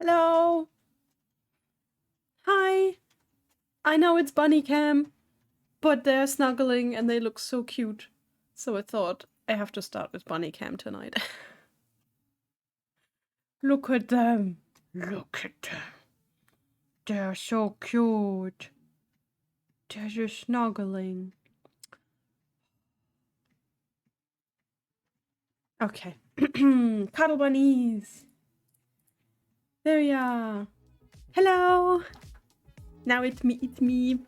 Hello. Hi. I know it's bunny cam, but they're snuggling and they look so cute. So I thought I have to start with bunny cam tonight. Look at them. Look at them. They're so cute. They're just snuggling. Okay. Cuddle bunnies. There we are. Hello. Now it's me.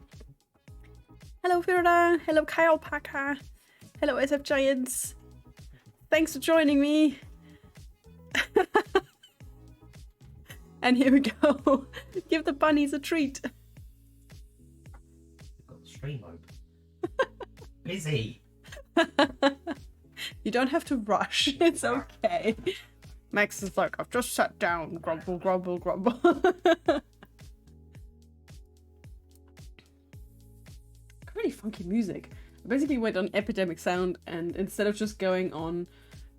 Hello, Firda. Hello, Kyle Packer. Hello, SF Giants. Thanks for joining me. And here we go. Give the bunnies a treat. You've got the stream open. Busy. You don't have to rush. It's okay. Max is like, I've just sat down. Grumble, grumble, grumble. Really funky music. I basically went on Epidemic Sound, and instead of just going on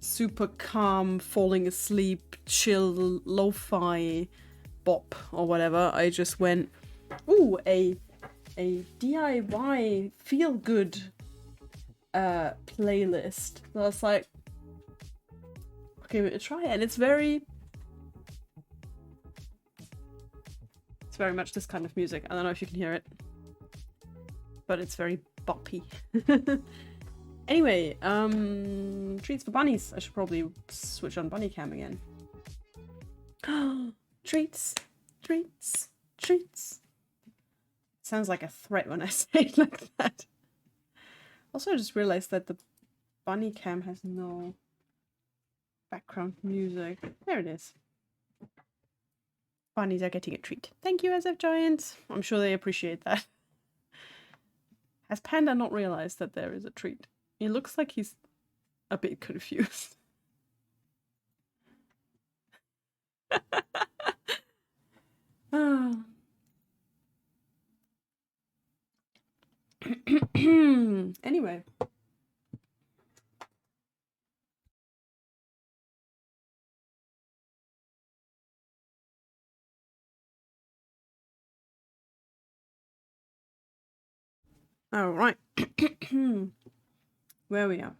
super calm, falling asleep, chill, lo-fi bop or whatever, I just went, ooh, a DIY feel-good playlist. So I was like, I'll give it a try, and it's very much this kind of music. I don't know if you can hear it, but it's very boppy. Anyway, treats for bunnies. I should probably switch on bunny cam again. Treats, treats, treats. Sounds like a threat when I say it like that. Also, I just realized that the bunny cam has no background music. There it is. Bunnies are getting a treat. Thank you, SF Giants. I'm sure they appreciate that. Has Panda not realized that there is a treat? He looks like he's a bit confused. Oh. Anyway. All right. Where we are.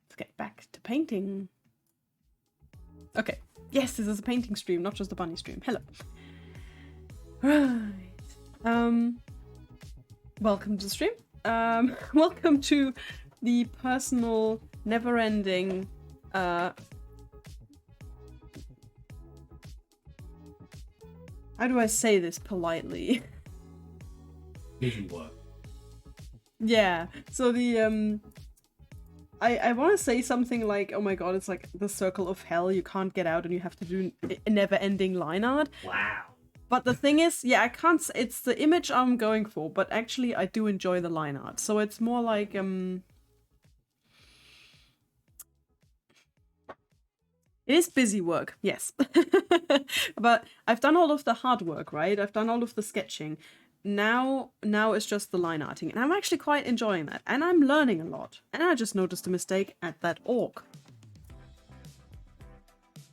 Let's get back to painting. Okay. Yes, this is a painting stream, not just a bunny stream. Hello. Right. Welcome to the stream. Welcome to the personal, never-ending, how do I say this politely? Busy work. Yeah, so the, I want to say something like, oh my god, it's like the circle of hell, you can't get out and you have to do a never-ending line art. Wow. But the thing is, yeah, I can't, it's the image I'm going for, but actually I do enjoy the line art. So it's more like, it is busy work, yes. But I've done all of the hard work, right? I've done all of the sketching. Now it's just the line arting, and I'm actually quite enjoying that, and I'm learning a lot. And I just noticed a mistake at that orc.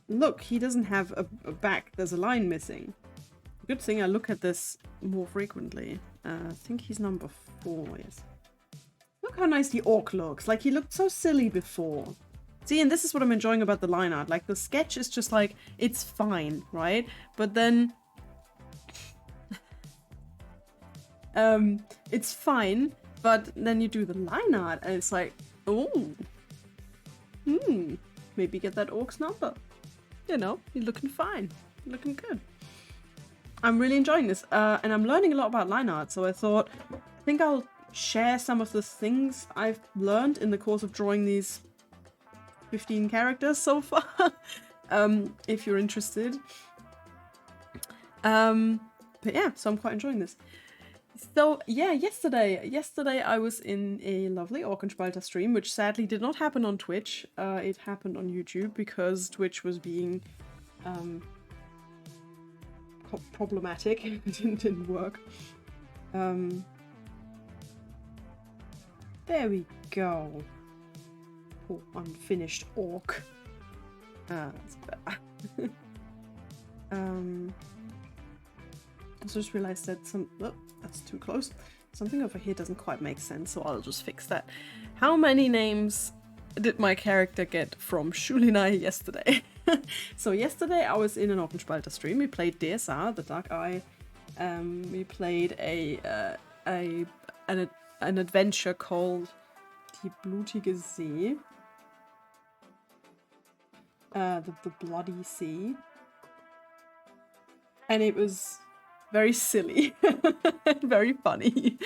Look, he doesn't have a back. There's a line missing. Good thing I look at this more frequently. I think he's number 4, yes. Look how nice the orc looks. Like, he looked so silly before. See, and this is what I'm enjoying about the line art. Like, the sketch is just like, it's fine, right? But then it's fine, but then you do the line art and it's like, oh, maybe get that orc's number. You know, you're looking fine, you're looking good. I'm really enjoying this, and I'm learning a lot about line art, so I thought, I think I'll share some of the things I've learned in the course of drawing these 15 characters so far, if you're interested. But yeah, so I'm quite enjoying this. So yeah, yesterday I was in a lovely Orkenspalter stream, which sadly did not happen on Twitch. It happened on YouTube because Twitch was being problematic. It didn't work. There we go. Poor unfinished orc. That's better. I just realized that that's too close. Something over here doesn't quite make sense, so I'll just fix that. How many names did my character get from Schulinai yesterday? So yesterday I was in an Orkenspalter stream. We played DSR, the Dark Eye. We played an adventure called Die Blutige See. The Bloody Sea. And it was very silly. Very funny.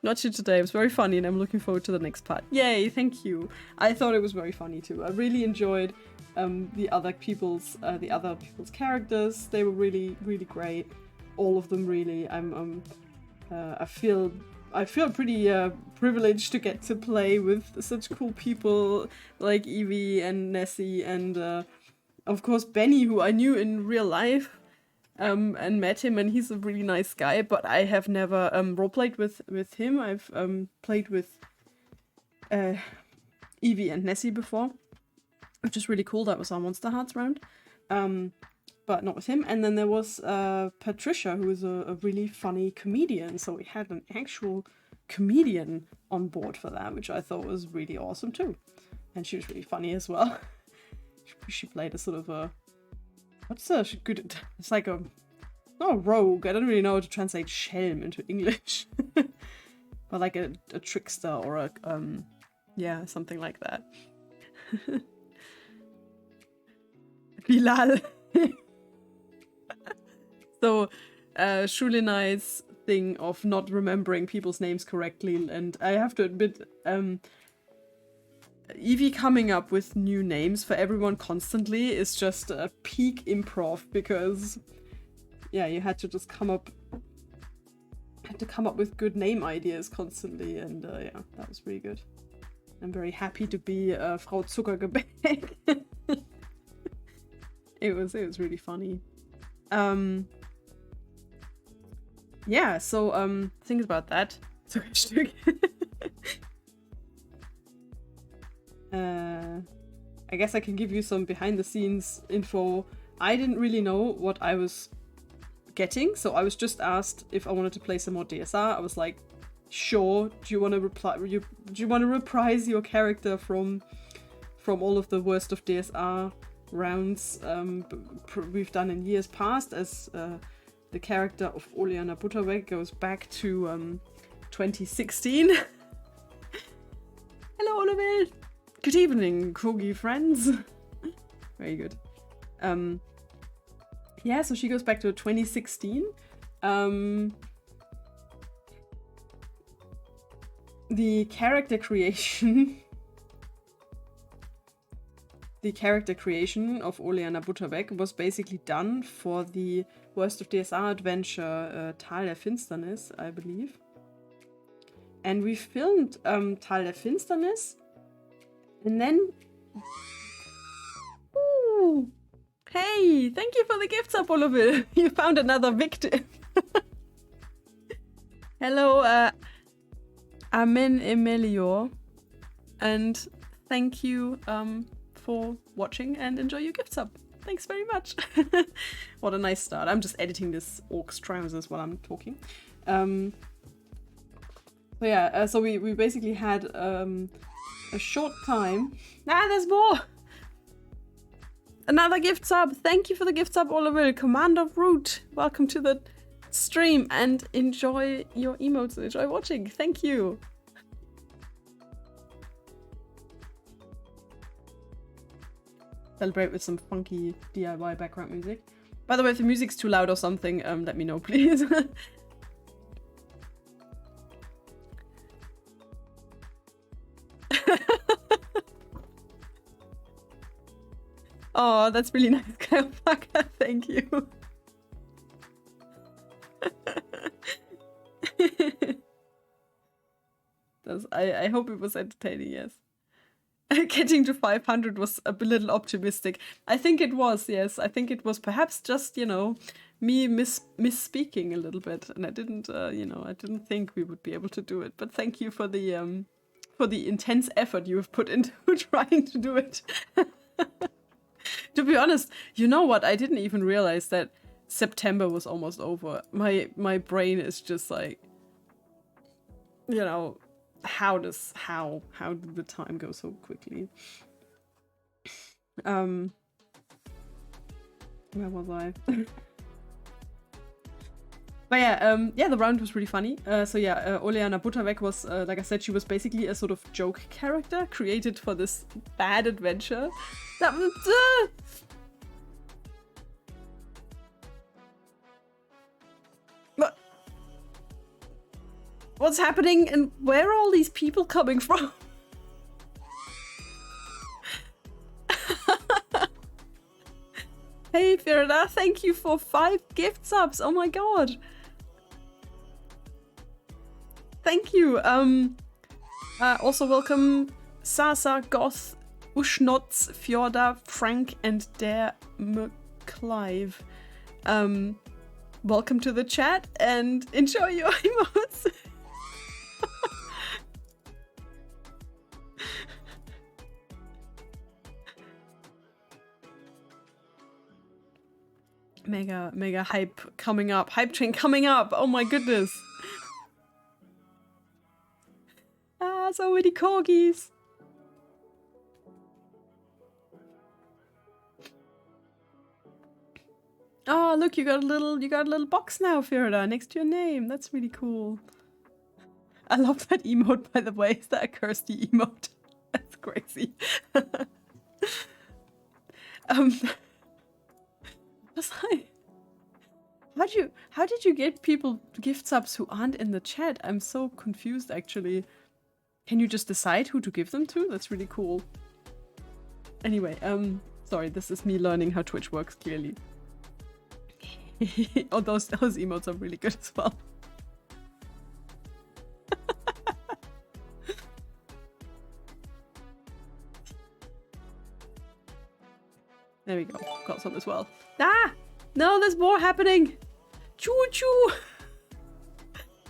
Not you today, it was very funny and I'm looking forward to the next part. Yay, thank you. I thought it was very funny too. I really enjoyed the other people's characters. They were really, really great. All of them really. I feel pretty privileged to get to play with such cool people like Evie and Nessie and of course Benny, who I knew in real life. And met him, and he's a really nice guy, but I have never roleplayed with him. I've played with Evie and Nessie before, which is really cool. That was our Monster Hearts round, but not with him. And then there was Patricia, who is a really funny comedian, so we had an actual comedian on board for that, which I thought was really awesome too. And she was really funny as well. She played a sort of a... What's a good... It's like a... Not a rogue. I don't really know how to translate Schelm into English. But like a trickster or a... yeah, something like that. Bilal. So, Schulinai's thing of not remembering people's names correctly, and I have to admit... Evie coming up with new names for everyone constantly is just a peak improv, because yeah, you had to just come up with good name ideas constantly, and yeah, that was really good. I'm very happy to be Frau Zuckergebäck. It was really funny. Yeah, so think about that. I guess I can give you some behind the scenes info. I didn't really know what I was getting, so I was just asked if I wanted to play some more DSR. I was like, sure. Do you want to reprise your character from all of the worst of DSR rounds we've done in years past, as the character of Oleana Butterweg goes back to 2016. Hello, Oliver. Good evening, Kogi friends. Very good. Yeah, so she goes back to 2016. The character creation of Oleana Butterweg was basically done for the Worst of DSR adventure Tal der Finsternis, I believe. And we filmed Tal der Finsternis. And then... Ooh. Hey, thank you for the gifts up, Oliver. You found another victim. Hello, Amen Emilio. And thank you for watching and enjoy your gifts up. Thanks very much. What a nice start. I'm just editing this orc's trousers while I'm talking. So yeah, so we basically had... a short time. There's more! Another gift sub! Thank you for the gift sub, Oliver. Commander Root, welcome to the stream and enjoy your emotes and enjoy watching. Thank you! Celebrate with some funky DIY background music. By the way, if the music's too loud or something, let me know, please. Oh, that's really nice, Kyle Parker. Thank you. I hope it was entertaining, yes. Getting to 500 was a little optimistic. I think it was, yes. I think it was perhaps just, you know, me misspeaking a little bit. And I didn't, you know, I didn't think we would be able to do it. But thank you for the intense effort you have put into trying to do it. To be honest, you know what? I didn't even realize that September was almost over. My brain is just like, you know, how did the time go so quickly? Where was I? But yeah, the round was really funny. So yeah, Oleana Butterweg was, like I said, she was basically a sort of joke character created for this bad adventure. That was... What's happening and where are all these people coming from? Hey Firda, thank you for 5 gift subs. Oh my god. Thank you. Also welcome Sasa, Goth, Ushnotz, Fjorda, Frank, and Der McClive. Welcome to the chat and enjoy your emotes. Mega hype coming up. Hype train coming up. Oh my goodness. Ah, so many corgis. Oh, look, you got a little box now, Firda, next to your name. That's really cool. I love that emote, by the way. Is that a Kirsty emote? That's crazy. Was I? How did you get people gift subs who aren't in the chat? I'm so confused, actually. Can you just decide who to give them to? That's really cool. Anyway, sorry, this is me learning how Twitch works, clearly. Oh, those emotes are really good as well. There we go. Got some as well. Ah! No, there's more happening! Choo-choo!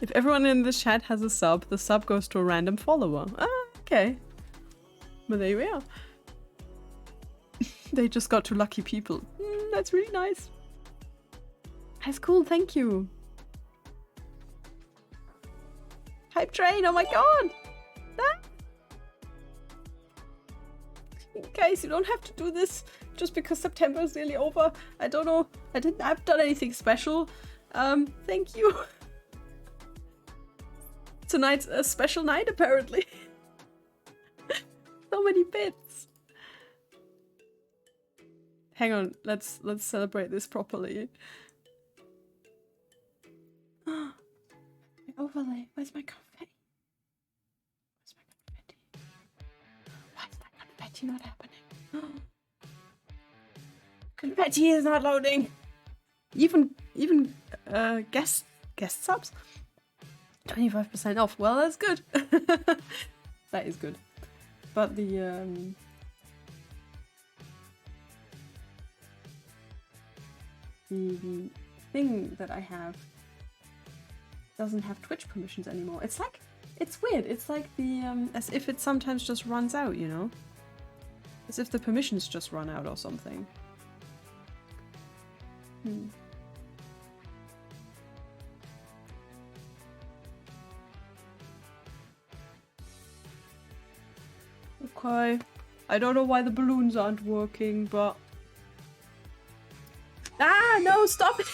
If everyone in the chat has a sub, the sub goes to a random follower. Ah, okay. But there we are. They just got to lucky people. That's really nice. That's cool, thank you. Hype train, oh my god! Ah! Guys, you don't have to do this just because September is nearly over. I don't know. I've done anything special. Thank you. Tonight's a special night, apparently. So many bits. Hang on, let's celebrate this properly. My overlay. Where's my confetti? Where's my confetti? Why is that confetti not happening? Confetti is not loading. Even guest subs. 25% off. Well, that's good. That is good. But the thing that I have doesn't have Twitch permissions anymore. It's like, it's weird. It's like the as if it sometimes just runs out, you know? As if the permissions just run out or something. Okay. I don't know why the balloons aren't working, but... Ah, no, stop it!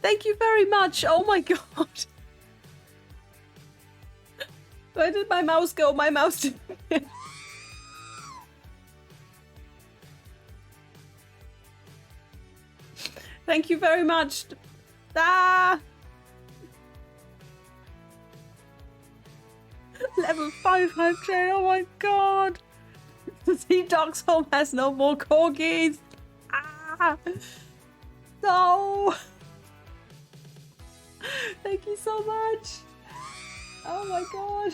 Thank you very much! Oh my god! Where did my mouse go? My mouse didn't... Thank you very much! Ah! Level 5 hype train, oh my god! The Sea Dog's home has no more corgis! Ah! No! Thank you so much! Oh my god!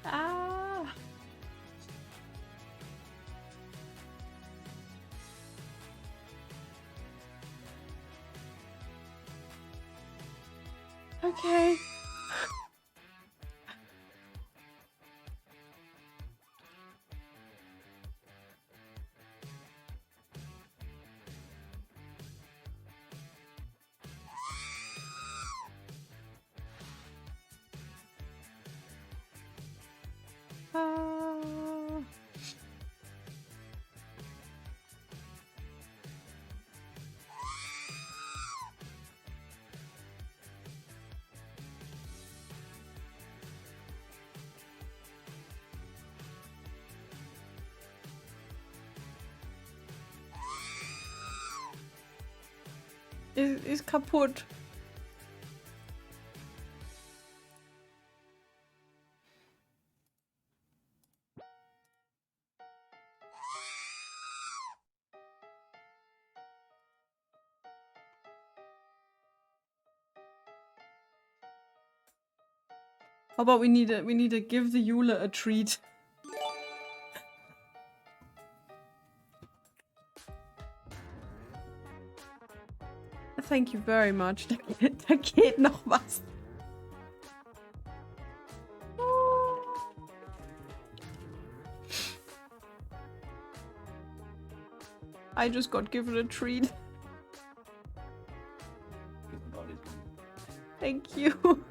Ah! Okay. Ist kaputt. How about we need to give the Yule a treat. Thank you very much. Da geht noch was. I just got given a treat. Thank you.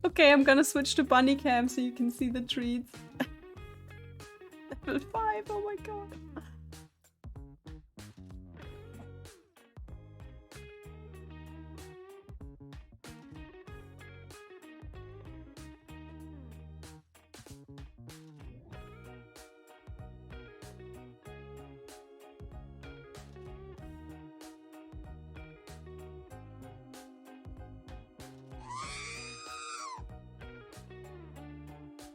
Okay, I'm gonna switch to bunny cam so you can see the treats. Level 5, oh my god.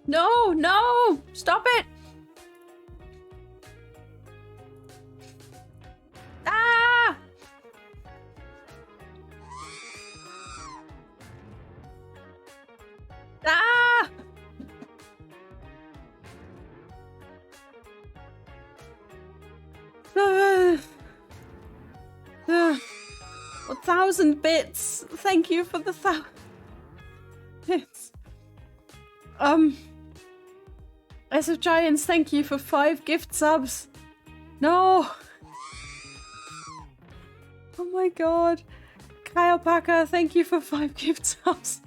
No, no! Stop it! Ah! Ah! Ah. 1,000 bits. Thank you for the 1,000 bits. As of Giants, thank you for 5 gift subs. No. Oh my god. Kyle Packer, thank you for 5 gift subs.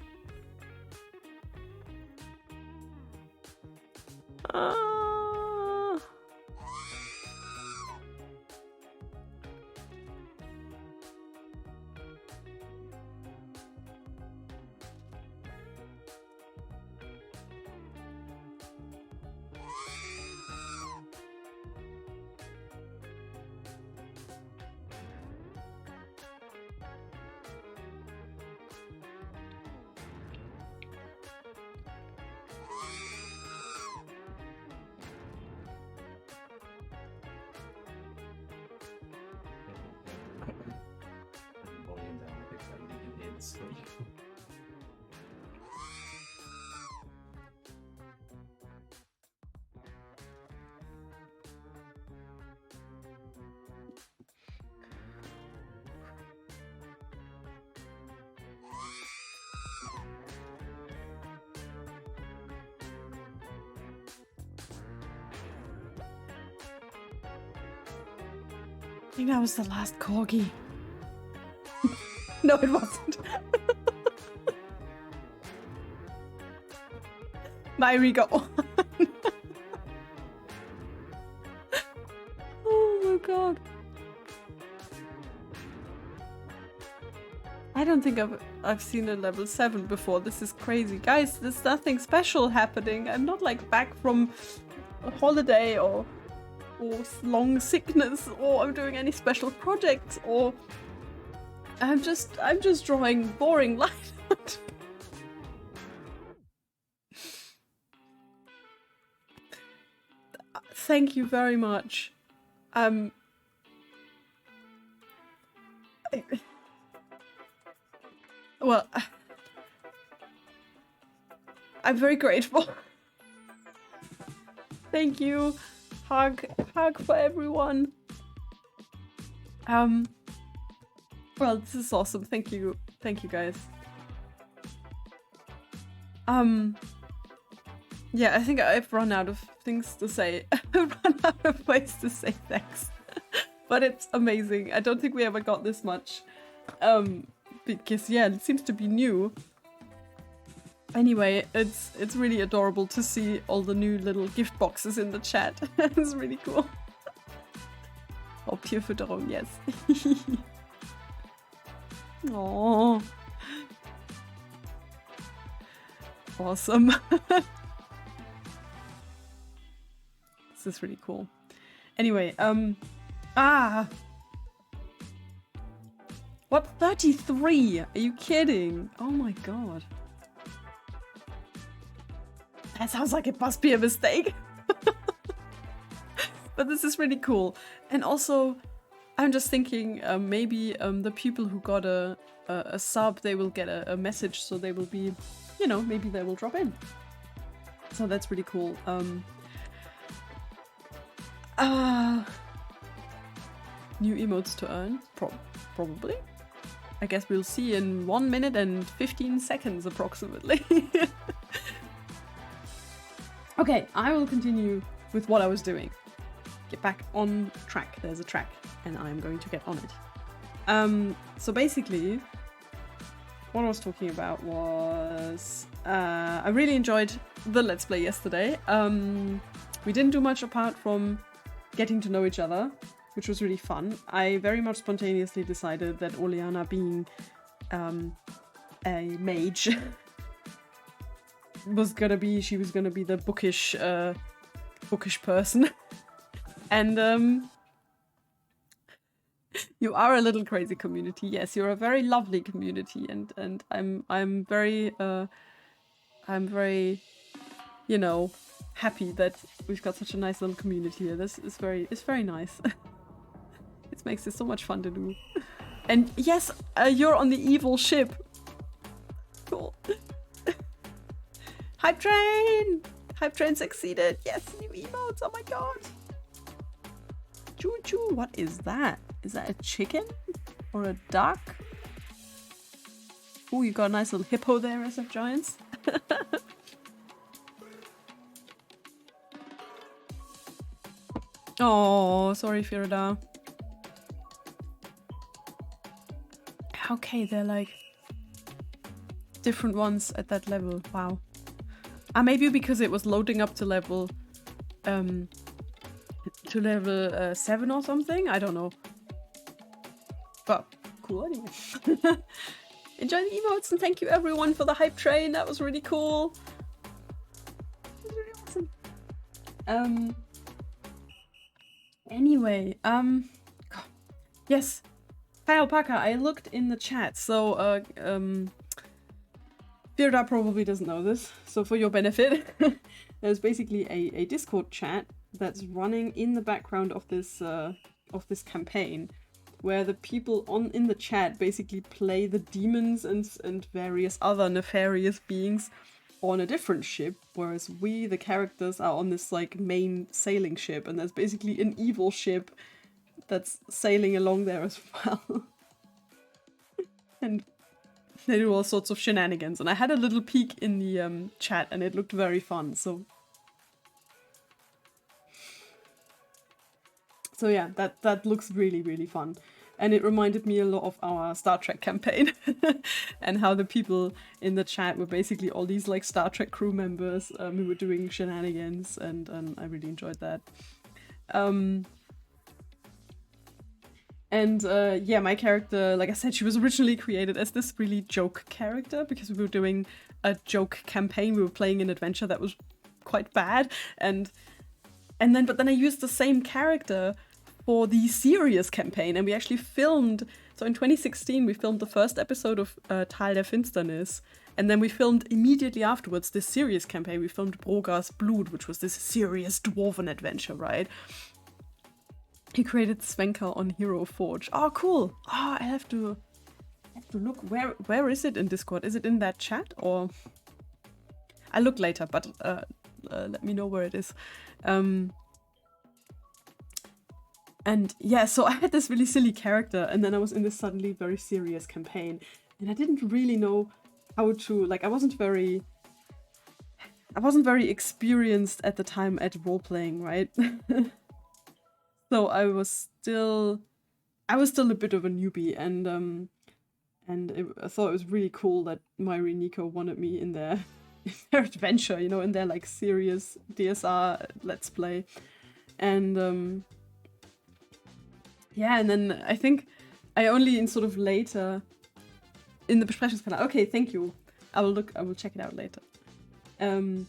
I think that was the last corgi. No, it wasn't. Myri got one. Oh my god. I don't think I've seen a level 7 before. This is crazy. Guys, there's nothing special happening. I'm not like back from a holiday or long sickness, or I'm doing any special projects, or I'm just drawing boring line art. Thank you very much. Well, I'm very grateful. Thank you. Hug for everyone. Well, this is awesome. Thank you guys. Yeah, I think I've run out of things to say. I've run out of ways to say thanks. But it's amazing. I don't think we ever got this much. Because yeah, it seems to be new. Anyway, it's really adorable to see all the new little gift boxes in the chat. It's really cool. Oh, Tierfütterung, yes. Oh. Awesome. This is really cool. Anyway, what? 33? Are you kidding? Oh my god. That sounds like it must be a mistake. But this is really cool. And also, I'm just thinking maybe the people who got a sub, they will get a message, so they will be, you know, maybe they will drop in. So that's really cool. New emotes to earn? Probably. I guess we'll see in 1 minute and 15 seconds approximately. Okay, I will continue with what I was doing. Get back on track. There's a track and I'm going to get on it. So basically, what I was talking about was I really enjoyed the Let's Play yesterday. We didn't do much apart from getting to know each other, which was really fun. I very much spontaneously decided that Oleana, being a mage, she was gonna be the bookish person. And you are a little crazy community. Yes, you're a very lovely community, and I'm very you know, happy that we've got such a nice little community here. This is very nice. It makes it so much fun to do. And yes, you're on the evil ship. Cool. Hype train! Hype train succeeded. Yes, new emotes. Oh my god. Choo choo. What is that? Is that a chicken or a duck? Oh, you got a nice little hippo there, SF Giants. Oh, sorry, Firida. Okay, they're like different ones at that level. Wow. Maybe because it was loading up to level 7 or something. I don't know. But cool anyway. Enjoy the emotes and thank you everyone for the hype train. That was really cool. That was really awesome. Anyway, yes, Hi Alpaca, I looked in the chat, so Firda probably doesn't know this, so for your benefit, there's basically a Discord chat that's running in the background of this campaign, where the people in the chat basically play the demons and various other nefarious beings on a different ship, whereas we, the characters, are on this like main sailing ship, and there's basically an evil ship that's sailing along there as well. And they do all sorts of shenanigans, and I had a little peek in the chat and it looked very fun, so yeah, that looks really, really fun. And it reminded me a lot of our Star Trek campaign and how the people in the chat were basically all these like Star Trek crew members who were doing shenanigans, and I really enjoyed that. Yeah, my character, like I said, she was originally created as this really joke character because we were doing a joke campaign. We were playing an adventure that was quite bad, but then I used the same character for the serious campaign, and we actually filmed. So in 2016 we filmed the first episode of Tal der Finsternis, and then we filmed immediately afterwards this serious campaign. We filmed Broga's Blood, which was this serious dwarven adventure, right? He created Svenka on Hero Forge. Oh, cool. Oh, I have to look. Where is it in Discord? Is it in that chat, or I'll look later, but let me know where it is. And yeah, so I had this really silly character, and then I was in this suddenly very serious campaign, and I didn't really know how to, like, I wasn't very I wasn't very experienced at the time at role-playing, right? So I was still a bit of a newbie, and I thought it was really cool that Myri and Nico wanted me in their adventure, you know, in their like serious DSR Let's Play. And yeah, and then I think I only in sort of later in the Besprechungskanal. Okay, thank you. I will check it out later. And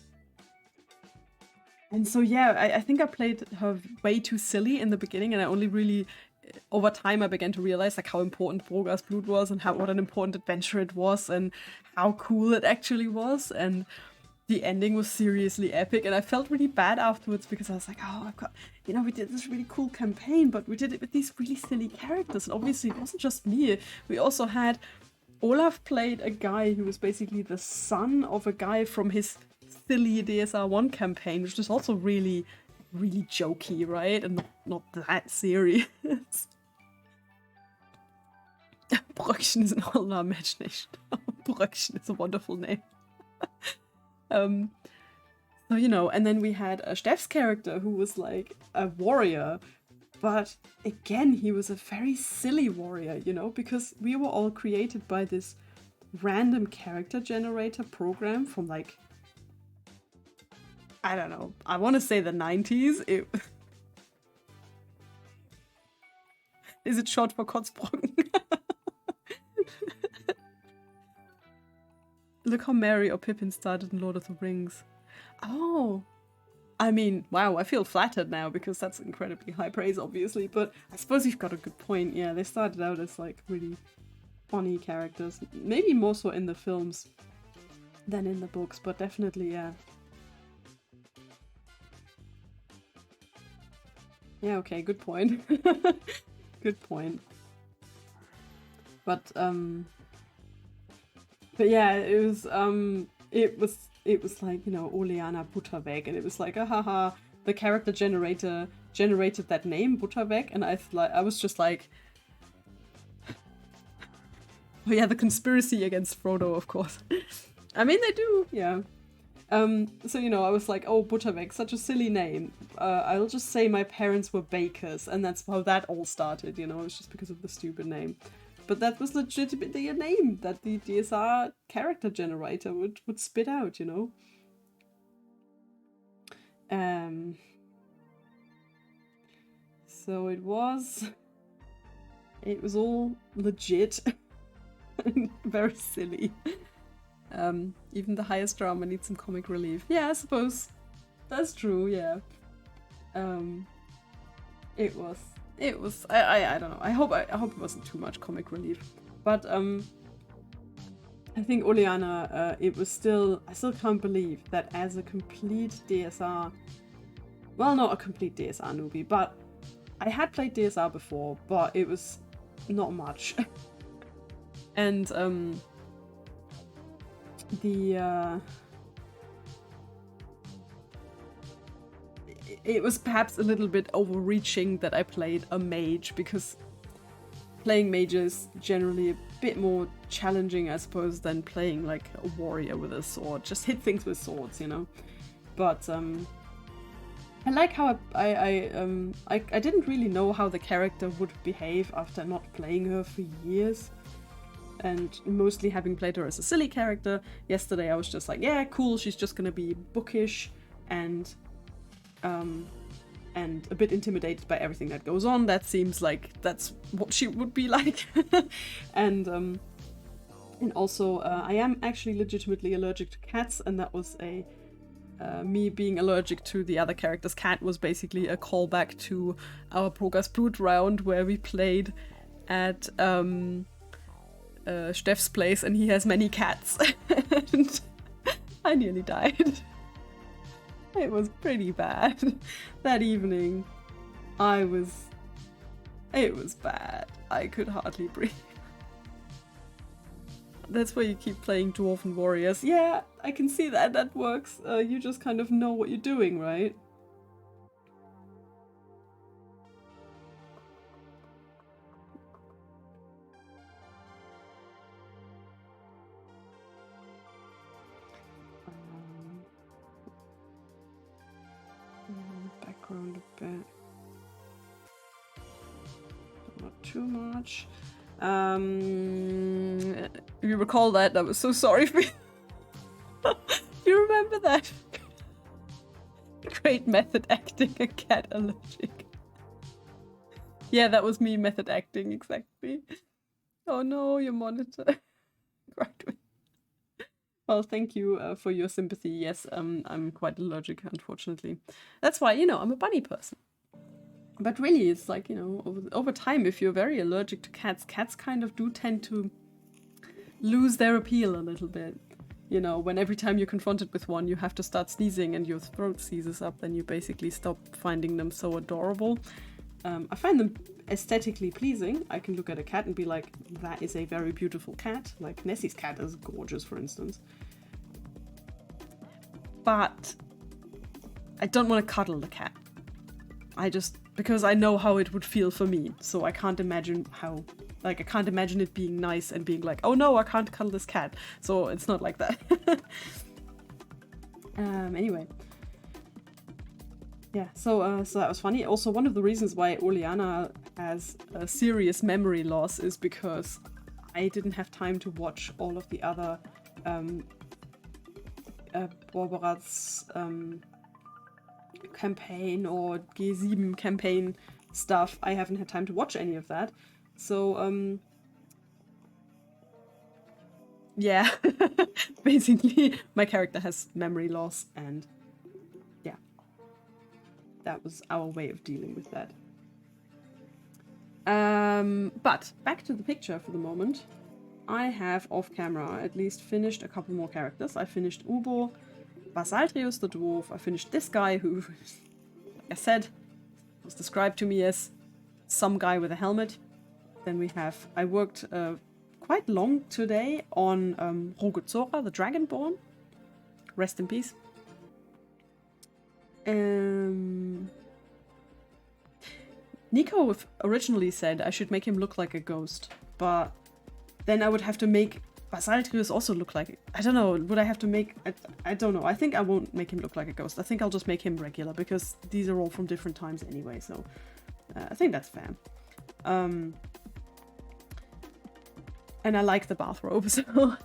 so yeah, I think I played her way too silly in the beginning, and I only really over time I began to realize like how important Broga's Blood was, and what an important adventure it was, and how cool it actually was, and the ending was seriously epic. And I felt really bad afterwards because I was like, oh, I've got, you know, we did this really cool campaign, but we did it with these really silly characters, and obviously it wasn't just me. We also had Olaf played a guy who was basically the son of a guy from his silly DSR1 campaign, which is also really, really jokey, right? And not that serious. Bröckchen is an older match nicht. Bröckchen is a wonderful name. So, you know, and then we had Steff's character who was like a warrior, but again, he was a very silly warrior, you know, because we were all created by this random character generator program from like, I don't know, I want to say the 90s. Is it short for Kotzbrocken? Look how Merry or Pippin started in Lord of the Rings. Oh, I mean, wow, I feel flattered now because that's incredibly high praise, obviously, but I suppose you've got a good point. Yeah, they started out as like really funny characters, maybe more so in the films than in the books, but definitely, yeah. Yeah, okay, good point. Good point. But yeah, it was like, you know, Oleana Butterweg, and it was like, haha, the character generator generated that name, Butterweg, and I was just like, oh yeah, the conspiracy against Frodo, of course. I mean, they do, yeah. So, you know, I was like, oh, Butterweg, such a silly name. I'll just say my parents were bakers, and that's how that all started, you know, it's just because of the stupid name. But that was legitimately a name that the DSR character generator would spit out, you know? So it was all legit and very silly. Even the highest drama needs some comic relief. Yeah, I suppose that's true, yeah. It was, I don't know. I hope it wasn't too much comic relief. But I think Oleana, it was still, I still can't believe that as a complete DSR, well, not a complete DSR newbie, but I had played DSR before, but it was not much. And it was perhaps a little bit overreaching that I played a mage, because playing mages is generally a bit more challenging, I suppose, than playing like a warrior with a sword. Just hit things with swords, you know. But I like how I didn't really know how the character would behave after not playing her for years, and mostly having played her as a silly character. Yesterday I was just like, yeah, cool, she's just gonna be bookish and a bit intimidated by everything that goes on. That seems like that's what she would be like. And also I am actually legitimately allergic to cats, and that was me being allergic to the other character's cat was basically a callback to our Broga's Blood round where we played at Steff's place, and he has many cats. And I nearly died. It was pretty bad. That evening, it was bad. I could hardly breathe. That's why you keep playing Dwarven Warriors. Yeah, I can see that. That works. You just kind of know what you're doing, right? around a bit. Not too much. You recall that? I was so sorry for you. You remember that? Great method acting, a cat allergic. Yeah, that was me method acting, exactly. Oh no, your monitor. Right. Well, thank you for your sympathy. Yes, I'm quite allergic, unfortunately. That's why, you know, I'm a bunny person. But really, it's like, you know, over time, if you're very allergic to cats, cats kind of do tend to lose their appeal a little bit. You know, when every time you're confronted with one, you have to start sneezing and your throat seizes up, then you basically stop finding them so adorable. I find them aesthetically pleasing. I can look at a cat and be like, that is a very beautiful cat. Like Nessie's cat is gorgeous, for instance. But I don't want to cuddle the cat. Because I know how it would feel for me. So I can't imagine how, like, I can't imagine it being nice and being like, oh no, I can't cuddle this cat. So it's not like that. Anyway. Yeah, so that was funny. Also, one of the reasons why Oleana has a serious memory loss is because I didn't have time to watch all of the other Borberat's campaign or G7 campaign stuff. I haven't had time to watch any of that. So, yeah, basically my character has memory loss and yeah, that was our way of dealing with that. But back to the picture for the moment. I have off camera at least finished a couple more characters. I finished Ubo, Basaltrius the dwarf. I finished this guy who, like I said, was described to me as some guy with a helmet. Then I worked quite long today on Rogozora, the Dragonborn. Rest in peace. Nico originally said I should make him look like a ghost, but then I would have to make Basaltrius also look like... I don't know, would I have to make... I don't know, I think I won't make him look like a ghost. I think I'll just make him regular, because these are all from different times anyway, so I think that's fair. And I like the bathrobe, so...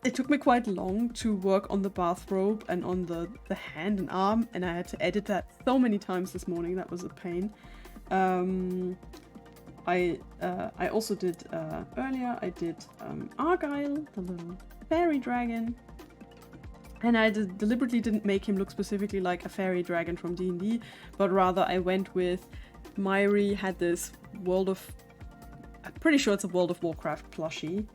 It took me quite long to work on the bathrobe and on the hand and arm, and I had to edit that so many times this morning. That was a pain. I also did earlier. I did Argyle, the little fairy dragon, and I deliberately didn't make him look specifically like a fairy dragon from D&D, but rather I went with Myri had this I'm pretty sure it's a World of Warcraft plushie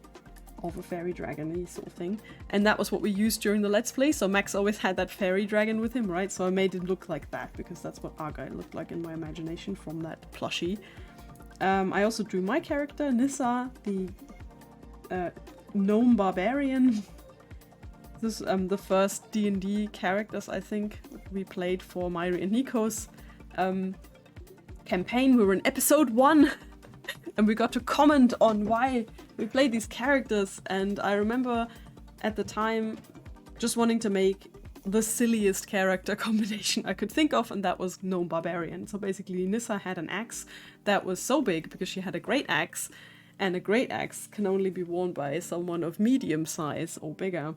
of a fairy dragon-y sort of thing, and that was what we used during the Let's Play, so Max always had that fairy dragon with him, right? So I made it look like that, because that's what Argyle looked like in my imagination from that plushie. I also drew my character, Nissa, the gnome barbarian. This is the first D&D characters, I think, we played for Myri and Nico's campaign. We were in episode 1, and we got to comment on why we played these characters, and I remember at the time just wanting to make the silliest character combination I could think of, and that was Gnome Barbarian. So basically Nissa had an axe that was so big because she had a great axe, and a great axe can only be worn by someone of medium size or bigger.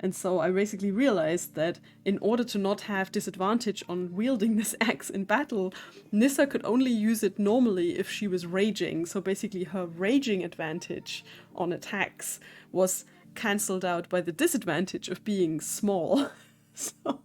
And so I basically realized that in order to not have disadvantage on wielding this axe in battle, Nissa could only use it normally if she was raging. So basically her raging advantage on attacks was cancelled out by the disadvantage of being small. So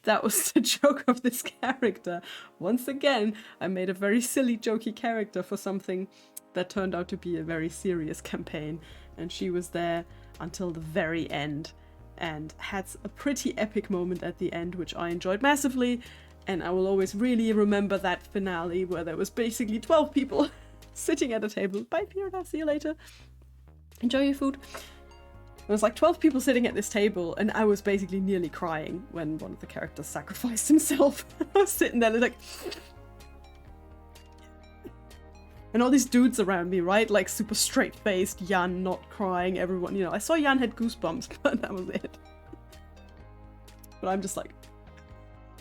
that was the joke of this character. Once again, I made a very silly, jokey character for something that turned out to be a very serious campaign. And she was there until the very end and had a pretty epic moment at the end, which I enjoyed massively. And I will always really remember that finale where there was basically 12 people sitting at a table. Bye, Pierda, see you later. Enjoy your food. There was like 12 people sitting at this table, and I was basically nearly crying when one of the characters sacrificed himself. I was sitting there like... And all these dudes around me, right? Like super straight-faced, Jan not crying, everyone, you know. I saw Jan had goosebumps, but that was it. But I'm just like,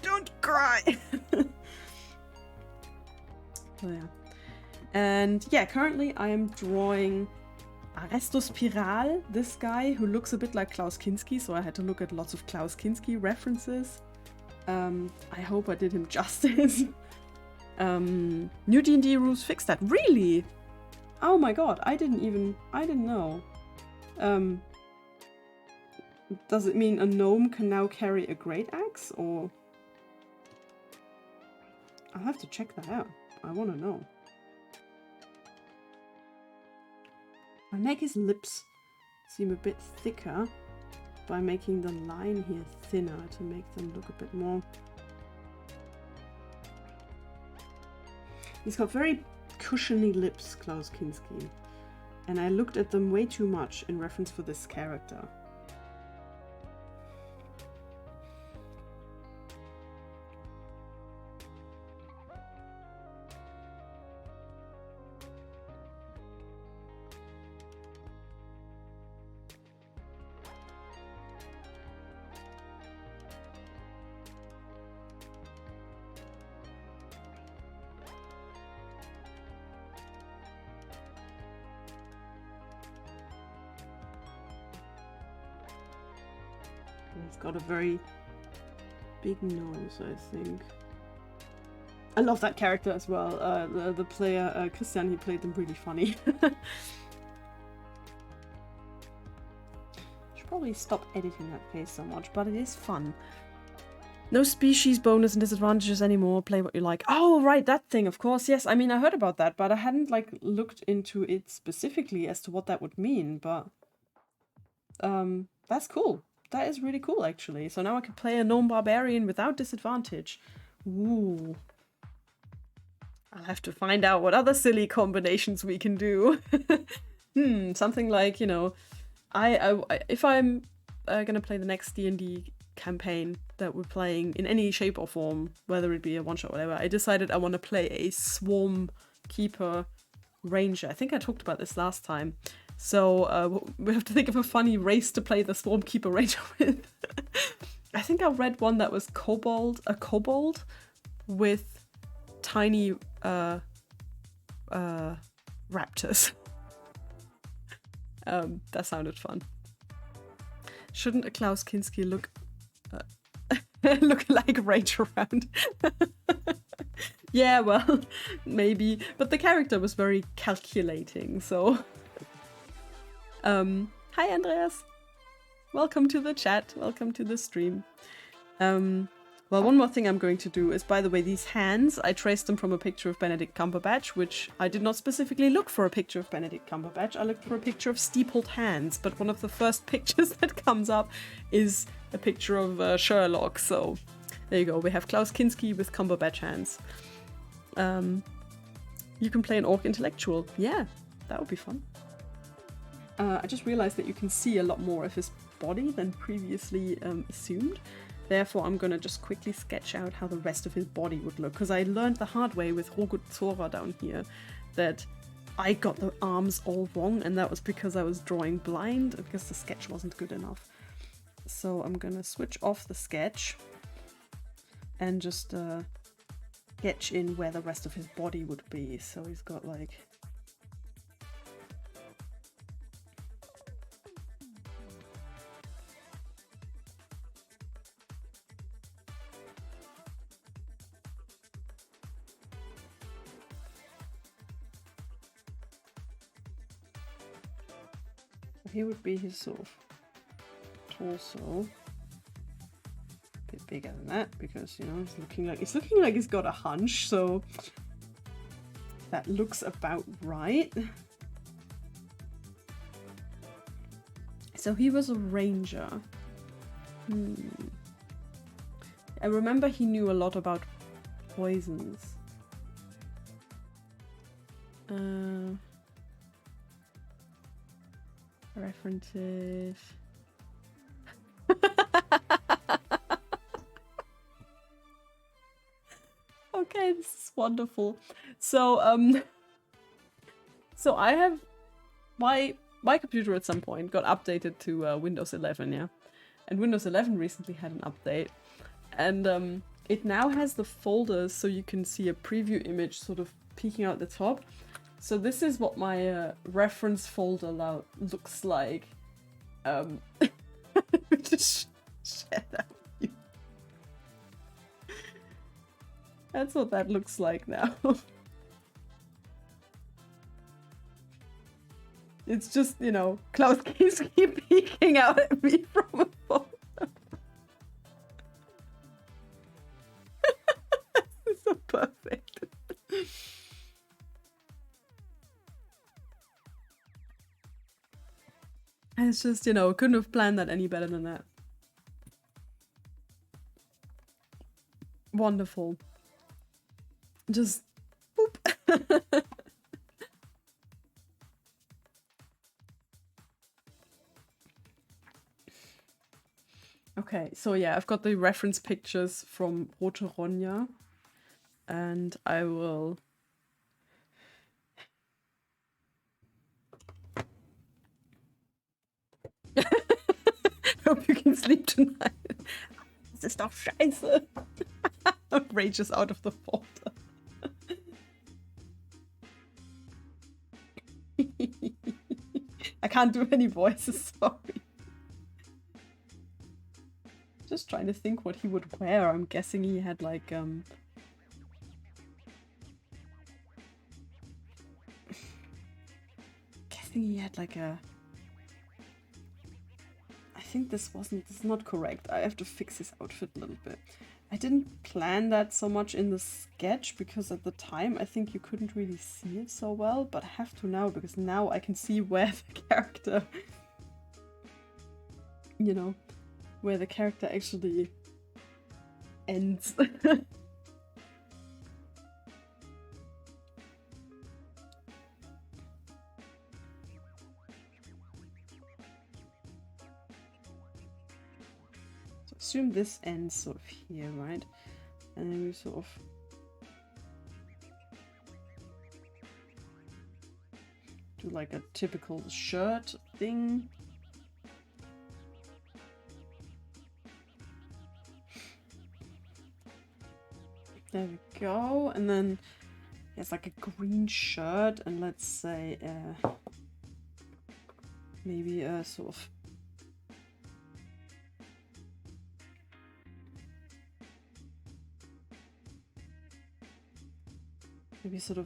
Don't cry! So yeah. And yeah, currently I am drawing Arresto Spiral, this guy who looks a bit like Klaus Kinski, so I had to look at lots of Klaus Kinski references. I hope I did him justice. New D&D rules fixed that. Really? Oh my god, I didn't know. Does it mean a gnome can now carry a great axe, or? I'll have to check that out. I want to know. I'll make his lips seem a bit thicker by making the line here thinner to make them look a bit more... He's got very cushiony lips, Klaus Kinski. And I looked at them way too much in reference for this character. He's got a very big nose, I think. I love that character as well. The player, Christian, he played them really funny. Should probably stop editing that face so much, but it is fun. No species bonus and disadvantages anymore. Play what you like. Oh, right, that thing, of course. Yes, I mean, I heard about that, but I hadn't, like, looked into it specifically as to what that would mean, but... that's cool. That is really cool, actually. So now I can play a gnome barbarian without disadvantage. Ooh. I'll have to find out what other silly combinations we can do. Something like, you know, if I'm gonna play the next D&D campaign that we're playing in any shape or form, whether it be a one-shot or whatever, I decided I want to play a Swarm Keeper Ranger. I think I talked about this last time. So we have to think of a funny race to play the Swarm Keeper Ranger with. I think I read one that was a kobold with tiny raptors. That sounded fun. Shouldn't a Klaus Kinski look like Rage around? Yeah, well, maybe. But the character was very calculating, so... Hi Andreas! Welcome to the chat, welcome to the stream. Well, one more thing I'm going to do is, by the way, these hands, I traced them from a picture of Benedict Cumberbatch, which I did not specifically look for a picture of Benedict Cumberbatch, I looked for a picture of steepled hands, but one of the first pictures that comes up is a picture of Sherlock, so there you go, we have Klaus Kinski with Cumberbatch hands. You can play an orc intellectual. Yeah, that would be fun. I just realized that you can see a lot more of his body than previously assumed. Therefore, I'm gonna just quickly sketch out how the rest of his body would look, because I learned the hard way with Rogut Zora down here that I got the arms all wrong, and that was because I was drawing blind, because the sketch wasn't good enough. So I'm gonna switch off the sketch and just sketch in where the rest of his body would be. So he's got like... Here would be his sort of torso. A bit bigger than that, because, you know, it's looking like he's got a hunch, so that looks about right. So he was a ranger. I remember he knew a lot about poisons. References. Okay, this is wonderful. So so I have my computer at some point got updated to Windows 11, yeah, and Windows 11 recently had an update, and it now has the folders so you can see a preview image sort of peeking out the top. So this is what my reference folder looks like. Just share that with you. That's what that looks like now. It's just, you know, Klaus Kinski peeking out at me from a folder. This is so perfect. And it's just, you know, couldn't have planned that any better than that. Wonderful. Just boop. Okay, so yeah, I've got the reference pictures from Rote Ronja, and I will hope you can sleep tonight. Das ist doch scheiße. Rages out of the folder. I can't do any voices, sorry. Just trying to think what he would wear. I'm guessing he had like a I think this is not correct. I have to fix his outfit a little bit. I didn't plan that so much in the sketch because at the time I think you couldn't really see it so well, but I have to now because now I can see where the character, you know, where the character actually ends. So assume this ends sort of here, right? And then we sort of do like a typical shirt thing. There we go, and then it's like a green shirt, and let's say maybe a sort of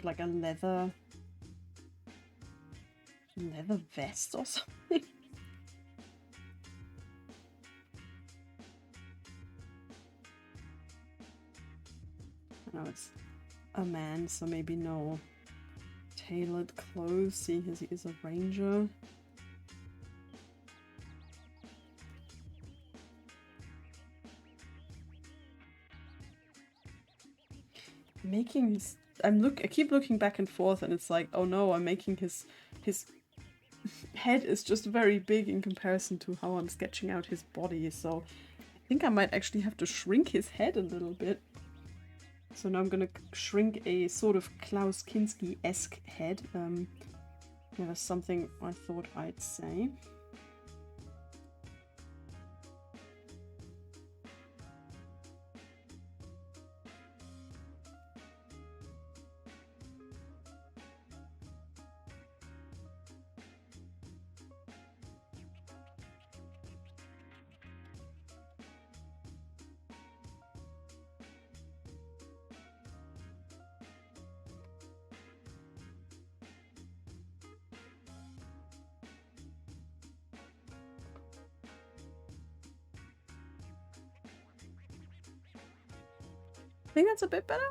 like a leather vest or something. No, it's a man, so maybe no tailored clothes, seeing as he is a ranger. Making his... I keep looking back and forth, and it's like, oh no, I'm making his head is just very big in comparison to how I'm sketching out his body, so I think I might actually have to shrink his head a little bit. So now I'm gonna shrink a sort of Klaus Kinski-esque head. Yeah, that's something I thought I'd say. I think that's a bit better.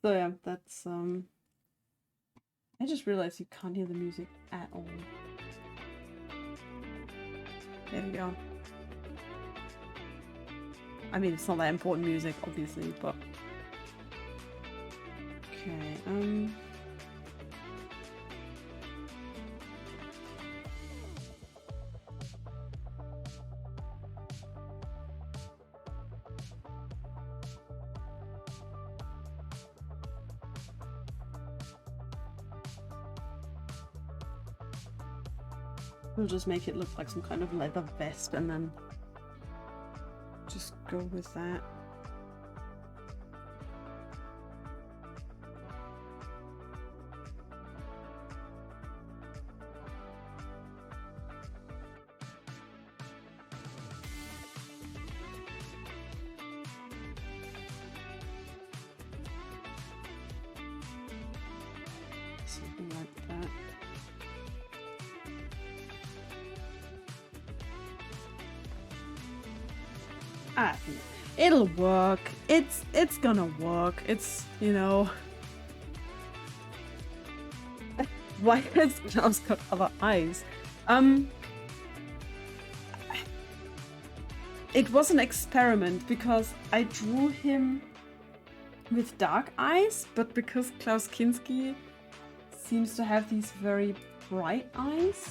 So yeah, that's I just realized you can't hear the music at all. There we go. I mean, it's not that important music, obviously, but okay. We'll just make it look like some kind of leather vest and then just go with that. Something like that. I think it'll work. It's gonna work. It's, you know. Why has Klaus got other eyes? It was an experiment because I drew him with dark eyes, but because Klaus Kinski seems to have these very bright eyes,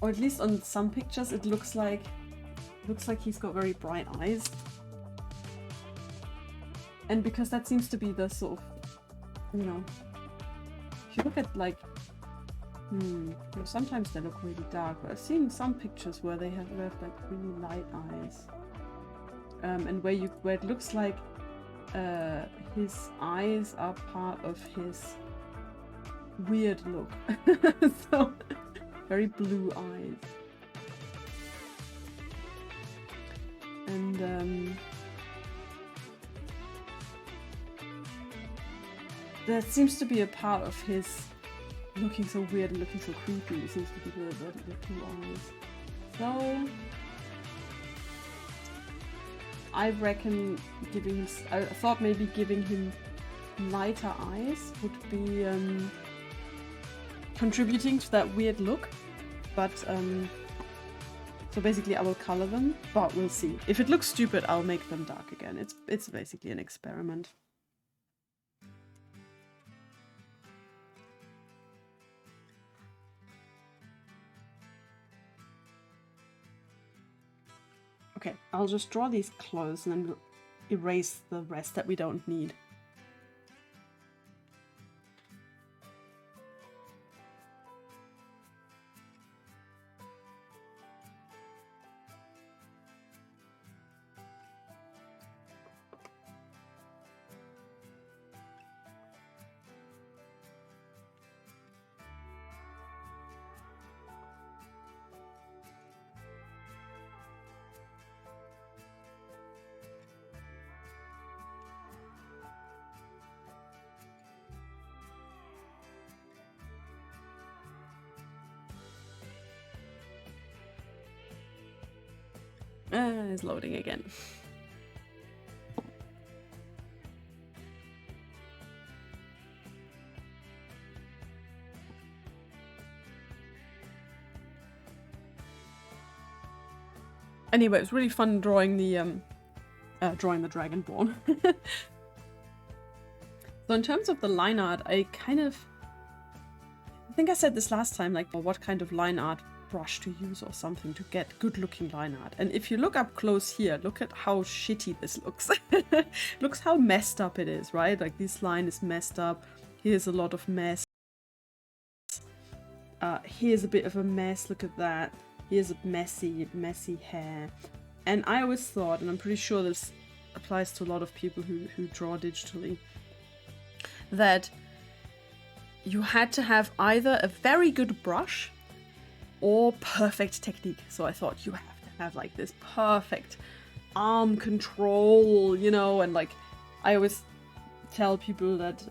or at least on some pictures it looks like he's got very bright eyes, and because that seems to be the sort of, you know, if you look at like sometimes they look really dark, but I've seen some pictures where they have like really light eyes, and where it looks like his eyes are part of his weird look. So very blue eyes. And that seems to be a part of his looking so weird and looking so creepy. It seems to be the blue eyes. So I reckon I thought maybe giving him lighter eyes would be contributing to that weird look, but so basically I will color them, but we'll see. If it looks stupid, I'll make them dark again. It's basically an experiment. Okay, I'll just draw these close and then we'll erase the rest that we don't need. It's loading again. Anyway, it was really fun drawing the Dragonborn. So in terms of the line art, I think I said this last time, like what kind of line art brush to use or something to get good looking line art. And if you look up close here, look at how shitty this looks. Looks how messed up it is, right? Like this line is messed up. Here's a lot of mess. Here's a bit of a mess. Look at that. Here's a messy hair. And I always thought, and I'm pretty sure this applies to a lot of people who draw digitally, that you had to have either a very good brush or perfect technique. So I thought you have to have like this perfect arm control, you know, and like I always tell people that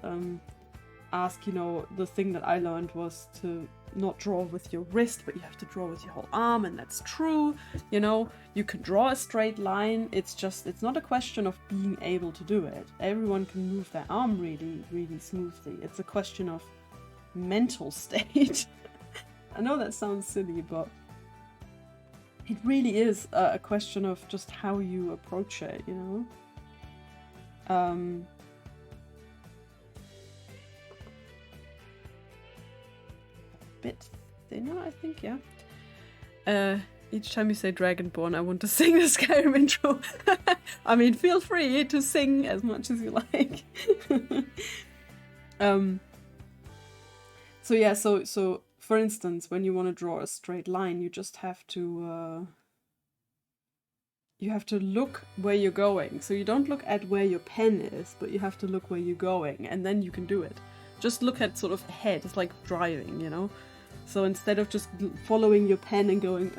ask, you know, the thing that I learned was to not draw with your wrist, but you have to draw with your whole arm, and that's true. You know, you can draw a straight line, it's not a question of being able to do it. Everyone can move their arm really, really smoothly. It's a question of mental state. I know that sounds silly, but it really is a question of just how you approach it, you know? Bit thinner, I think, yeah. Each time you say Dragonborn, I want to sing the Skyrim intro. I mean, feel free to sing as much as you like. So yeah, so for instance, when you want to draw a straight line, you just have to you have to look where you're going. So you don't look at where your pen is, but you have to look where you're going, and then you can do it. Just look at sort of ahead. It's like driving, you know? So instead of just following your pen and going,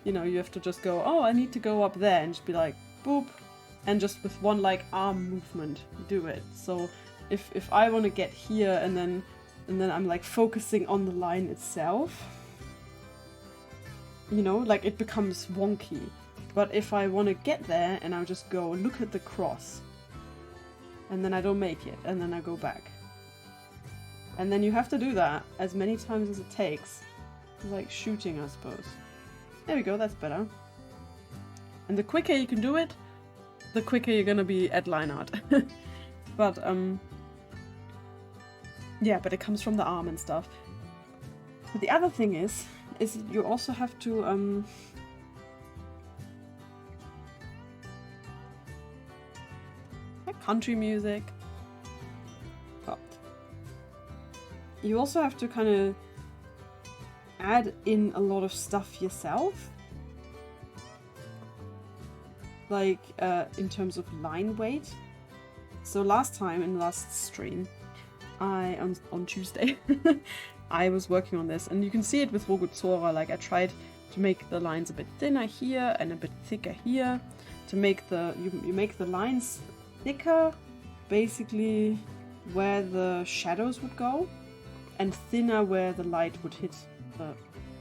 you know, you have to just go, oh, I need to go up there, and just be like, boop, and just with one like arm movement do it. So if I want to get here and then I'm like focusing on the line itself, you know, like it becomes wonky. But if I want to get there and I just go look at the cross, and then I don't make it, and then I go back. And then you have to do that as many times as it takes. It's like shooting, I suppose. There we go, that's better. And the quicker you can do it, the quicker you're gonna be at line art. But, yeah, but it comes from the arm and stuff. But the other thing is you also have to, country music. Oh. You also have to kind of add in a lot of stuff yourself. Like, in terms of line weight. So last time, in the last stream, on Tuesday, I was working on this, and you can see it with Orkenspalter. Like, I tried to make the lines a bit thinner here and a bit thicker here. To make the, you make the lines thicker, basically where the shadows would go, and thinner where the light would hit the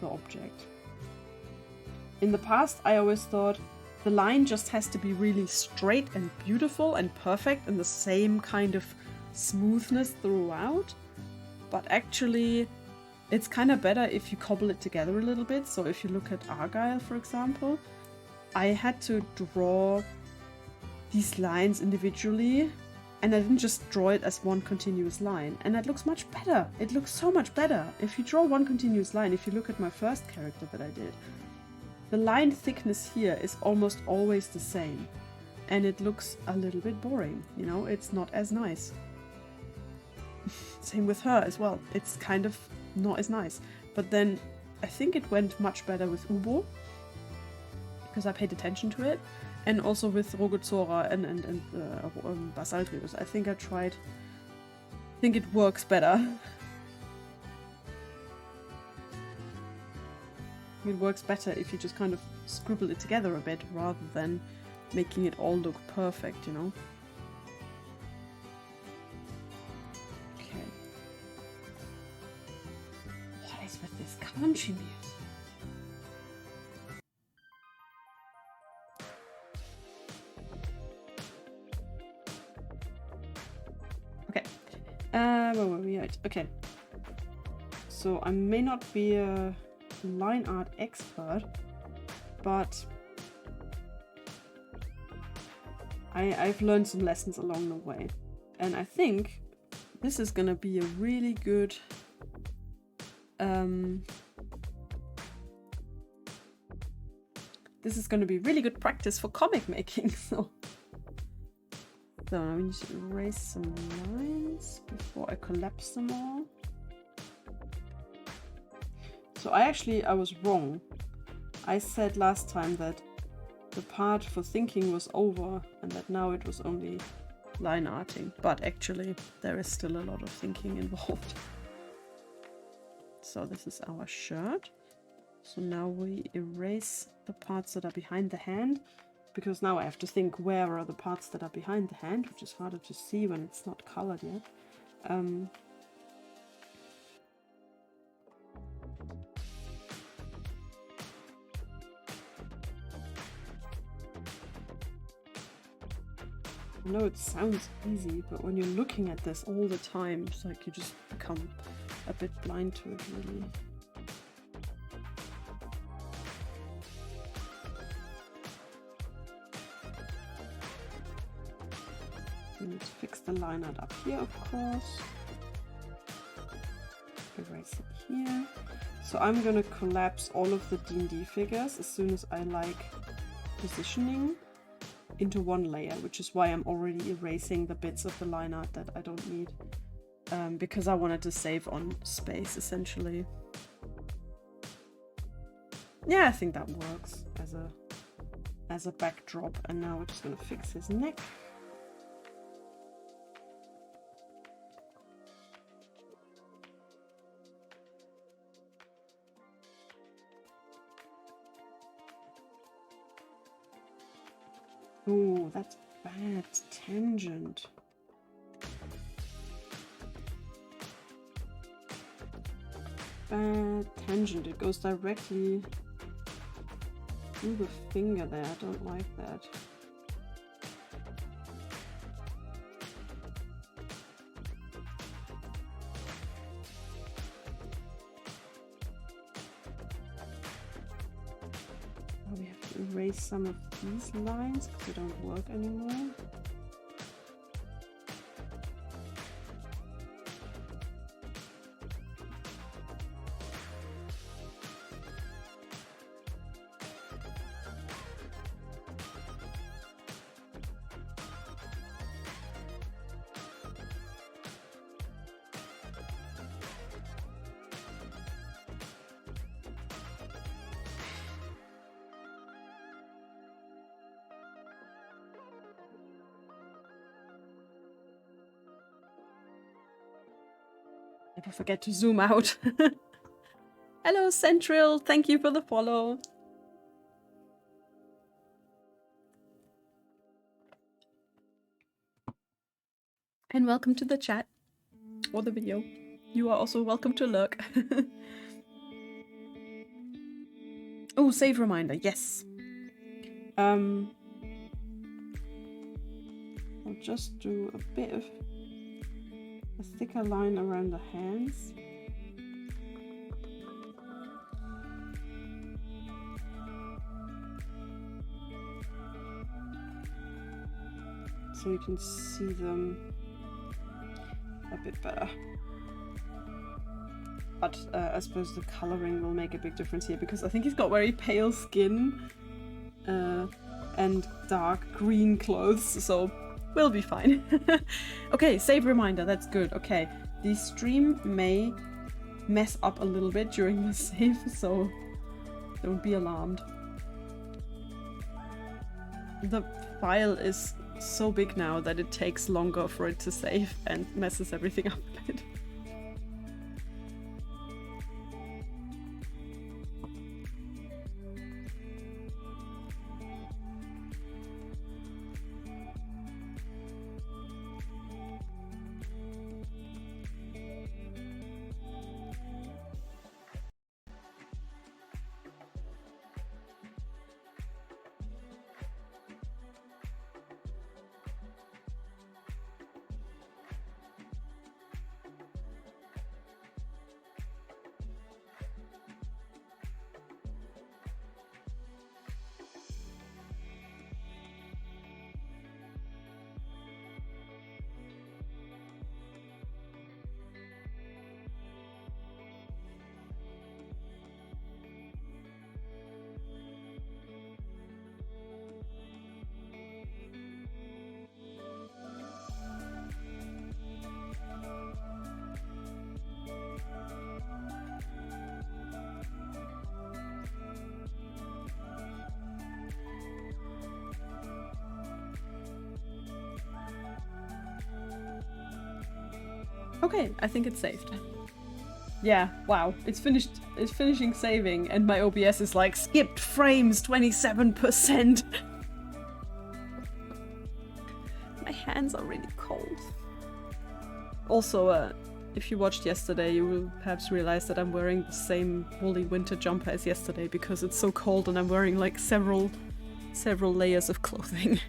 object. In the past, I always thought the line just has to be really straight and beautiful and perfect and the same kind of smoothness throughout. But actually, it's kind of better if you cobble it together a little bit. So if you look at Argyle, for example, I had to draw these lines individually, and I didn't just draw it as one continuous line, and that looks much better. It looks so much better if you draw one continuous line. If you look at my first character that I did, the line thickness here is almost always the same, and it looks a little bit boring, you know, it's not as nice. Same with her as well, it's kind of not as nice. But then I think it went much better with Ubo, because I paid attention to it. And also with Orkenspalter and Basaltrius. I think I think it works better. It works better if you just kind of scribble it together a bit rather than making it all look perfect, you know? Okay. What is with this country music? Where were we at? Okay. So I may not be a line art expert, but I've learned some lessons along the way. And I think this is gonna be a really good this is gonna be really good practice for comic making. So I need to erase some lines before I collapse them all. So I was wrong. I said last time that the part for thinking was over and that now it was only line arting. But actually there is still a lot of thinking involved. So this is our shirt. So now we erase the parts that are behind the hand, because now I have to think where are the parts that are behind the hand, which is harder to see when it's not colored yet. I know it sounds easy, but when you're looking at this all the time, it's like you just become a bit blind to it, really. We need to fix the line art up here, of course. Erase it here. So I'm gonna collapse all of the D&D figures as soon as I like positioning into one layer, which is why I'm already erasing the bits of the line art that I don't need, because I wanted to save on space, essentially. Yeah, I think that works as a backdrop. And now we're just gonna fix his neck. Oh, that's bad tangent. Bad tangent. It goes directly through the finger there. I don't like that. Oh, we have to erase some of these lines because they don't work anymore. Never forget to zoom out. Hello, Central. Thank you for the follow. And welcome to the chat or the video. You are also welcome to lurk. Oh, save reminder. Yes. I'll just do a bit of a thicker line around the hands. So you can see them a bit better. But I suppose the coloring will make a big difference here because I think he's got very pale skin and dark green clothes, so we'll be fine. Okay, save reminder, that's good. Okay, the stream may mess up a little bit during the save, so don't be alarmed. The file is so big now that it takes longer for it to save and messes everything up a bit. Okay, I think it's saved. Yeah, wow, it's finished. It's finishing saving and my OBS is like, skipped frames 27%. My hands are really cold. Also, if you watched yesterday, you will perhaps realize that I'm wearing the same woolly winter jumper as yesterday because it's so cold and I'm wearing like several layers of clothing.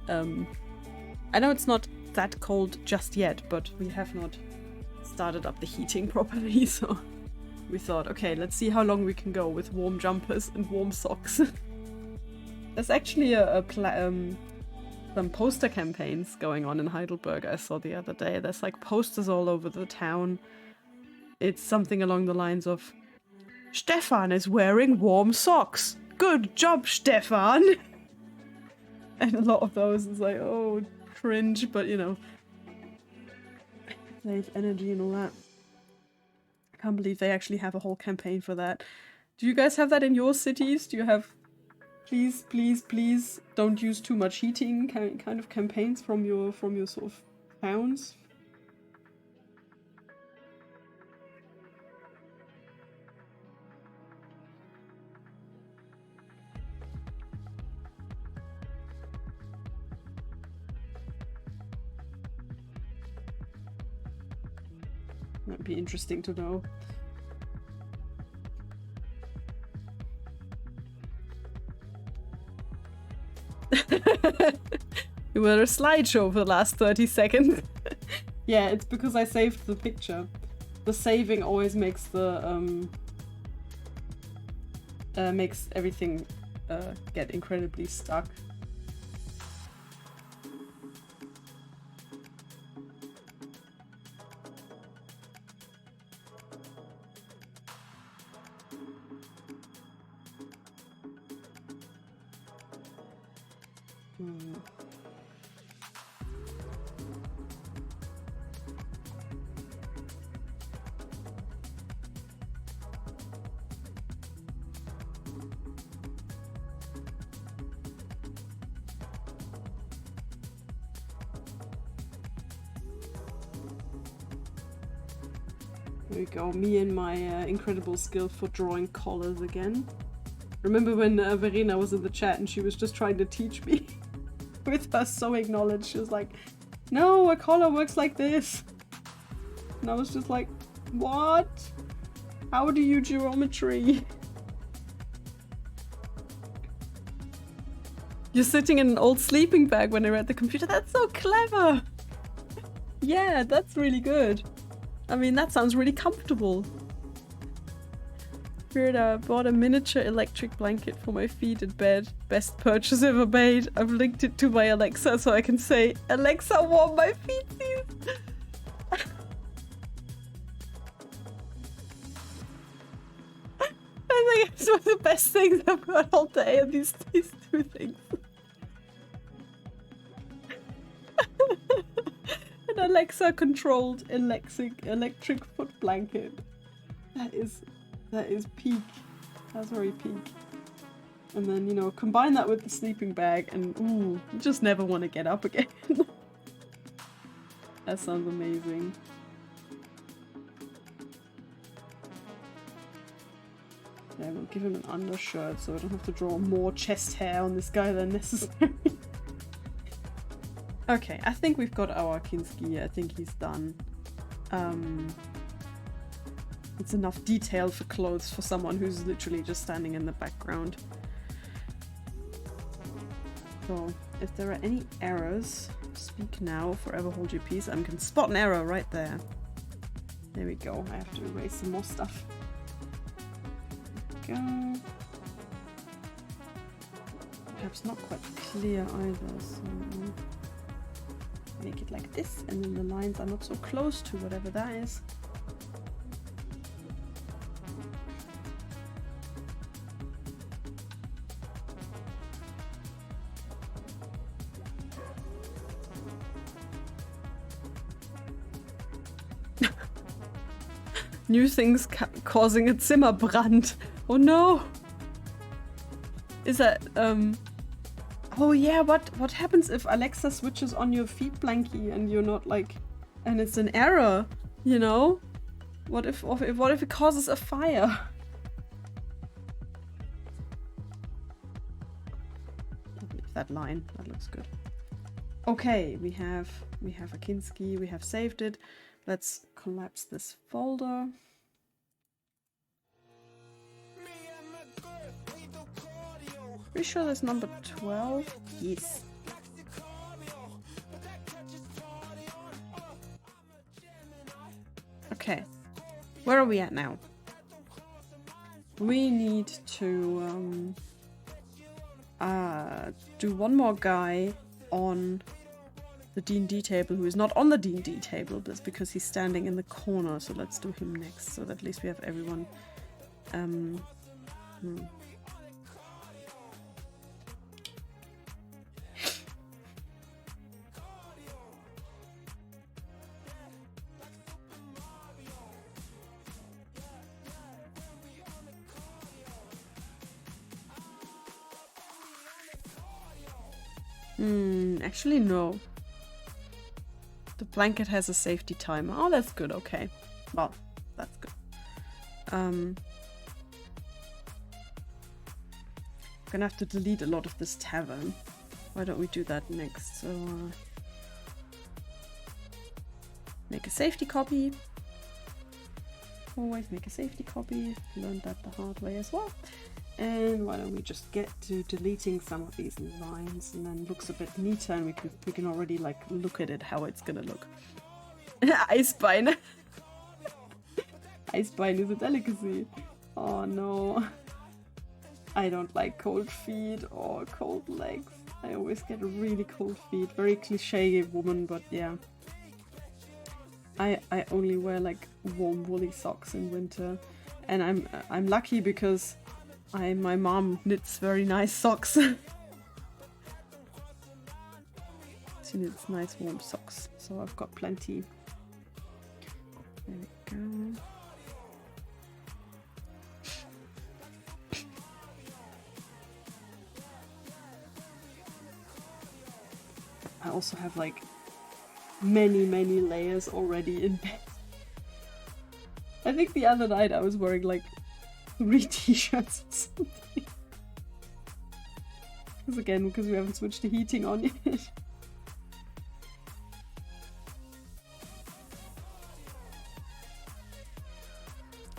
I know it's not that cold just yet, but we have not started up the heating properly, so we thought, okay, let's see how long we can go with warm jumpers and warm socks. There's actually some poster campaigns going on in Heidelberg I saw the other day. There's like posters all over the town. It's something along the lines of, Stefan is wearing warm socks. Good job, Stefan. And a lot of those is like, oh, cringe, but you know, save energy and all that. I can't believe they actually have a whole campaign for that. Do you guys have that in your cities? Do you have Please, please, please don't use too much heating kind of campaigns from your sort of towns. That'd be interesting to know. You were a slideshow for the last 30 seconds. Yeah, it's because I saved the picture. The saving always makes the makes everything get incredibly stuck. There we go, me and my incredible skill for drawing collars again. Remember when Verena was in the chat and she was just trying to teach me with her sewing knowledge. She was like, no, a collar works like this. And I was just like, what? How do you geometry? You're sitting in an old sleeping bag when you're at the computer. That's so clever. Yeah, that's really good. I mean, that sounds really comfortable. Weird, I bought a miniature electric blanket for my feet in bed. Best purchase ever made. I've linked it to my Alexa so I can say, Alexa, warm my feetsies. I think it's one of the best things I've got all day, and these two things. An Alexa controlled electric foot blanket. That is peak. That's very peak. And then, you know, combine that with the sleeping bag and ooh, you just never want to get up again. That sounds amazing. Yeah, we'll give him an undershirt so I don't have to draw more chest hair on this guy than necessary. Okay, I think we've got our Kinski. I think he's done. It's enough detail for clothes for someone who's literally just standing in the background. So, if there are any errors, speak now, forever hold your peace. I can spot an error right there. There we go. I have to erase some more stuff. There we go. Perhaps not quite clear either, so make it like this, and then the lines are not so close to whatever that is. New things causing a Zimmerbrand. Oh no! Is that, oh yeah, what happens if Alexa switches on your feet blankie and you're not like, and it's an error, you know? What if it causes a fire? That line, that looks good. Okay, we have a Kinski, we have saved it. Let's collapse this folder. Pretty sure that's number 12. Yes. Okay. Where are we at now? We need to do one more guy on the D&D table who is not on the D&D table, but it's because he's standing in the corner. So let's do him next, so that at least we have everyone. Actually no. The blanket has a safety timer. Oh, that's good, okay. Well, that's good. I'm gonna have to delete a lot of this tavern. Why don't we do that next? So, make a safety copy. Always make a safety copy. Learned that the hard way as well. And why don't we just get to deleting some of these lines, and then looks a bit neater, and we can already like look at it how it's gonna look. Eisbein. Eisbein is a delicacy. Oh no. I don't like cold feet or cold legs. I always get really cold feet. Very cliche woman, but yeah. I only wear like warm woolly socks in winter, and I'm lucky because my mom knits very nice socks. She knits nice warm socks, so I've got plenty. There we go. I also have like many layers already in bed. I think the other night I was wearing like 3 t-shirts or something. Because we haven't switched the heating on yet.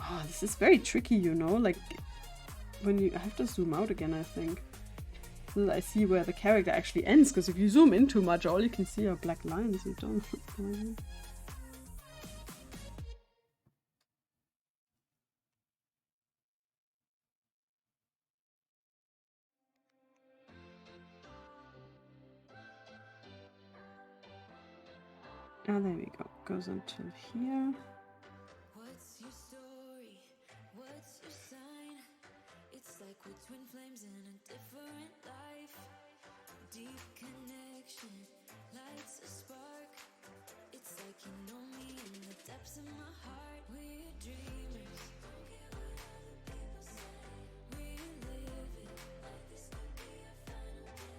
Oh, this is very tricky, you know, like I have to zoom out again, I think. So that I see where the character actually ends, because if you zoom in too much, all you can see are black lines. You don't. Oh, there we go. Goes until here. What's your story? What's your sign? It's like we're twin flames in a different life. Deep connection lights a spark. It's like you know me in the depths of my heart. We're dreamers. Don't care what other people say. We live it like this could be our final day.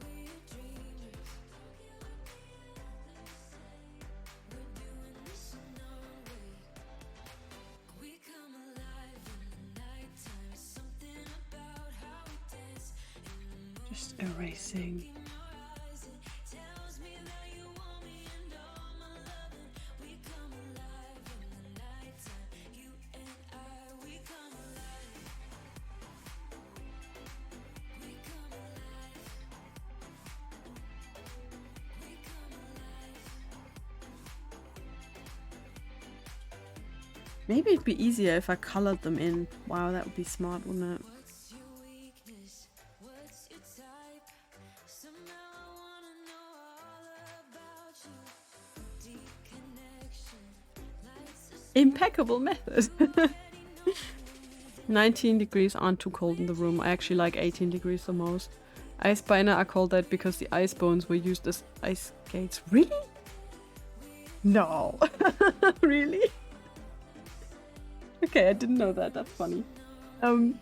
We're dreamers. Don't care what the others say. We're doing this in our way. We come alive in the nighttime. Something about how we dance. Just erasing. Maybe it'd be easier if I colored them in. Wow, that would be smart, wouldn't it? Impeccable method. 19 degrees aren't too cold in the room. I actually like 18 degrees the most. Eisbeine are called that because the ice bones were used as ice skates. Really? No. Really? Okay, I didn't know that. That's funny. I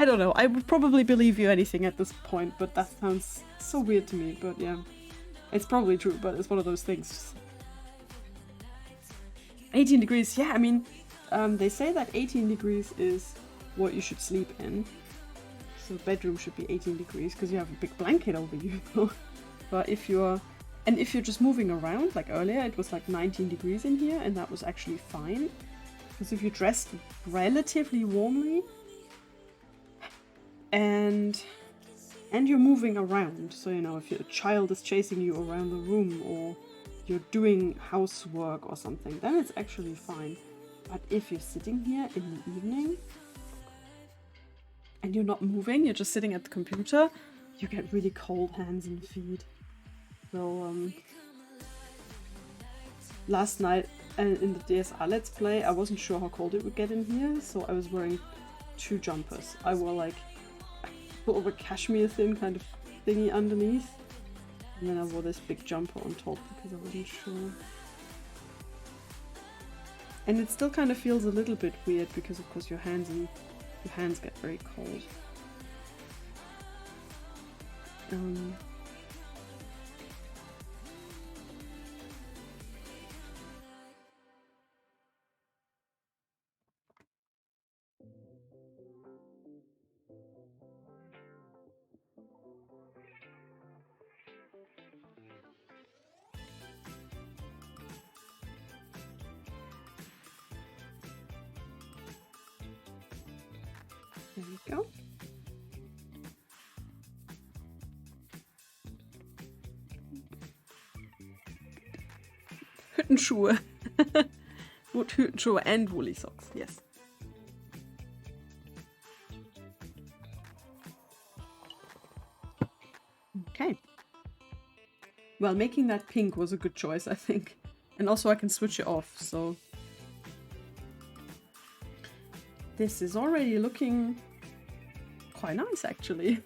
don't know. I would probably believe you anything at this point, but that sounds so weird to me. But yeah, it's probably true, but it's one of those things. 18 degrees, yeah, I mean, they say that 18 degrees is what you should sleep in. So bedroom should be 18 degrees because you have a big blanket over you. But if you're just moving around, like earlier, it was like 19 degrees in here, and that was actually fine. Because if you dressed relatively warmly, and you're moving around, so you know, if your child is chasing you around the room or you're doing housework or something, then it's actually fine. But if you're sitting here in the evening and you're not moving, you're just sitting at the computer, you get really cold hands and feet. So last night in the DSR Let's Play, I wasn't sure how cold it would get in here, so I was wearing 2 jumpers. I wore like sort of a cashmere thin kind of thingy underneath, and then I wore this big jumper on top because I wasn't sure. And it still kind of feels a little bit weird because of course your hands get very cold. There we go. Hüttenschuhe. Hüttenschuhe and woolly socks, yes. Okay. Well, making that pink was a good choice, I think. And also I can switch it off, so... This is already looking quite nice, actually.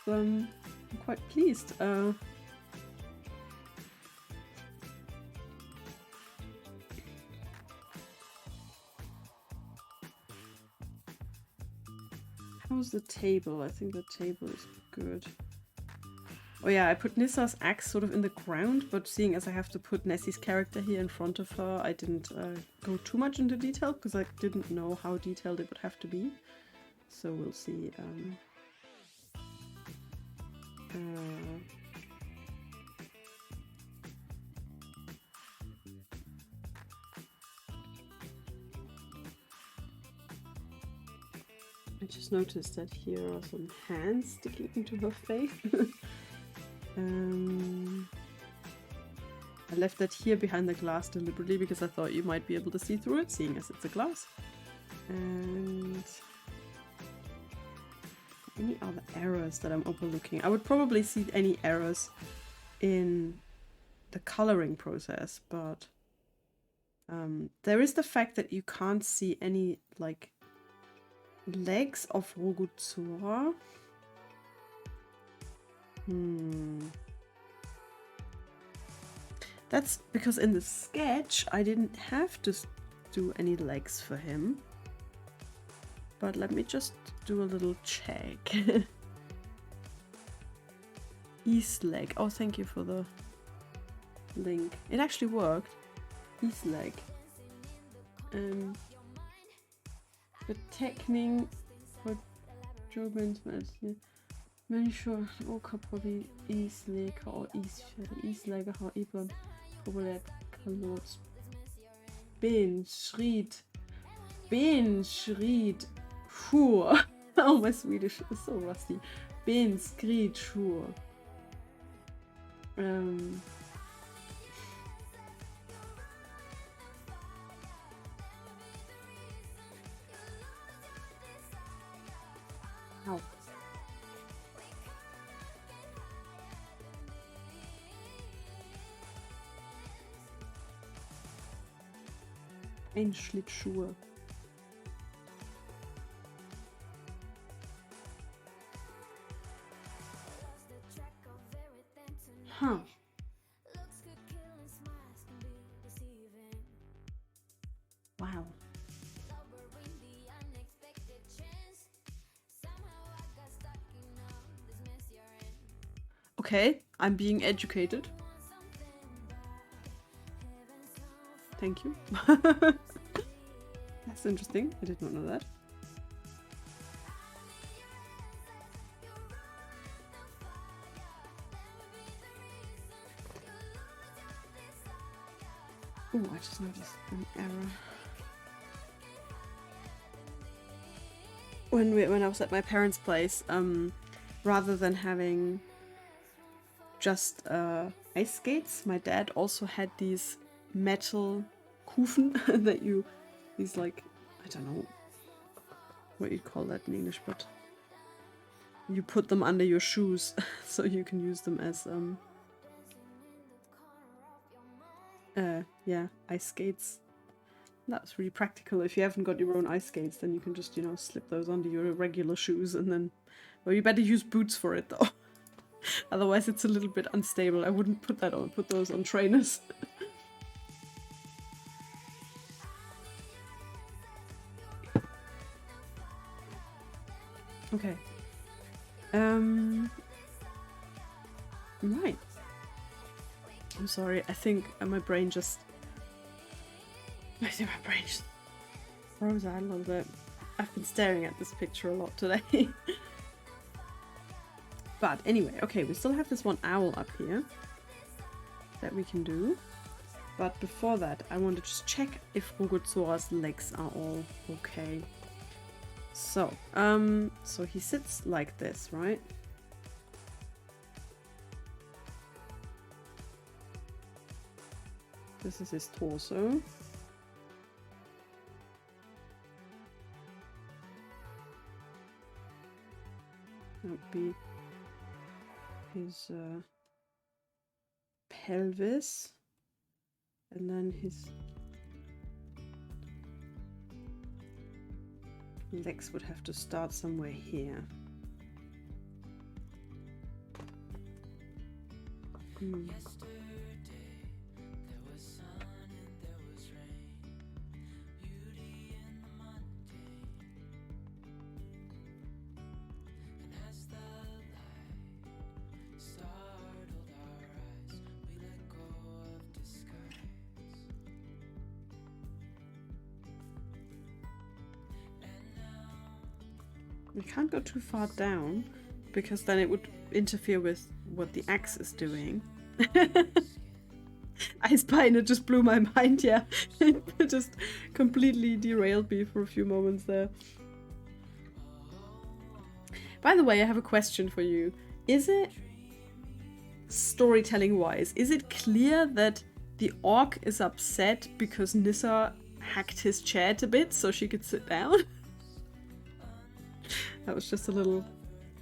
I'm quite pleased. How's the table? I think the table is good. Oh yeah, I put Nissa's axe sort of in the ground, but seeing as I have to put Nessie's character here in front of her, I didn't go too much into detail because I didn't know how detailed it would have to be. So we'll see. I just noticed that here are some hands sticking into her face. I left that here behind the glass deliberately because I thought you might be able to see through it, seeing as it's a glass. And any other errors that I'm overlooking? I would probably see any errors in the coloring process, but there is the fact that you can't see any like legs of Roguzora. That's because in the sketch I didn't have to do any legs for him. But let me just do a little check. East leg. Oh, thank you for the link. It actually worked. East leg. Beteckning for Jobins människor åker på de isläger och isläger har ibland populärt kallats benskridsjur. Oh, my Swedish is so rusty. Benskridsjur. Ow. Einschlittschuhe. Huh. Wow. Okay, I'm being educated. Thank you. That's interesting. I did not know that. Oh, I just noticed an error. When I was at my parents' place, rather than having just ice skates, my dad also had these metal Kufen that these like, I don't know what you call that in English, but you put them under your shoes so you can use them as yeah, ice skates. That's really practical. If you haven't got your own ice skates, then you can just, you know, slip those under your regular shoes and then, well, you better use boots for it though. Otherwise it's a little bit unstable. I wouldn't put that on, put those on trainers. Okay. Right. I'm sorry, I think my brain just... I think my brain just froze out a little bit. I've been staring at this picture a lot today. But anyway, okay, we still have this one owl up here that we can do. But before that, I want to just check if Rogotsora's legs are all okay. So, so he sits like this, right? This is his torso. That would be his pelvis, and then his legs would have to start somewhere here. We can't go too far down because then it would interfere with what the axe is doing. Icebind, it just blew my mind, yeah. It just completely derailed me for a few moments there. By the way, I have a question for you. Is it, storytelling wise, is it clear that the orc is upset because Nissa hacked his chair to bits so she could sit down? That was just a little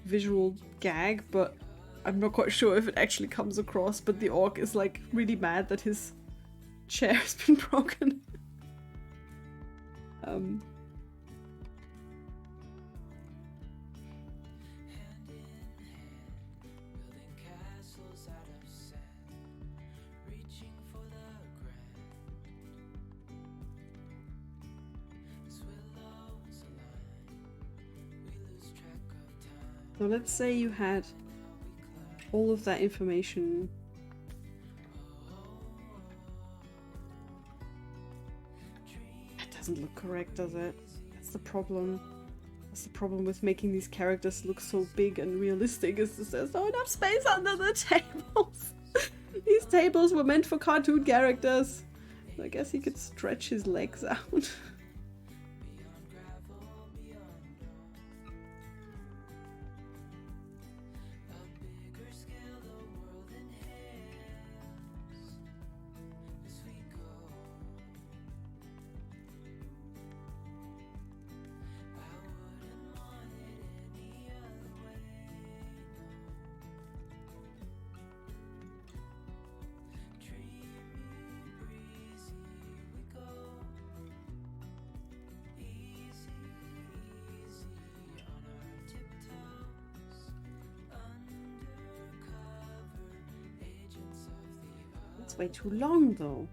visual gag, but I'm not quite sure if it actually comes across, but the orc is like really mad that his chair has been broken. So let's say you had all of that information. That doesn't look correct, does it? That's the problem. That's the problem with making these characters look so big and realistic, is that there's not enough space under the tables. These tables were meant for cartoon characters. I guess he could stretch his legs out. That's way too long, though.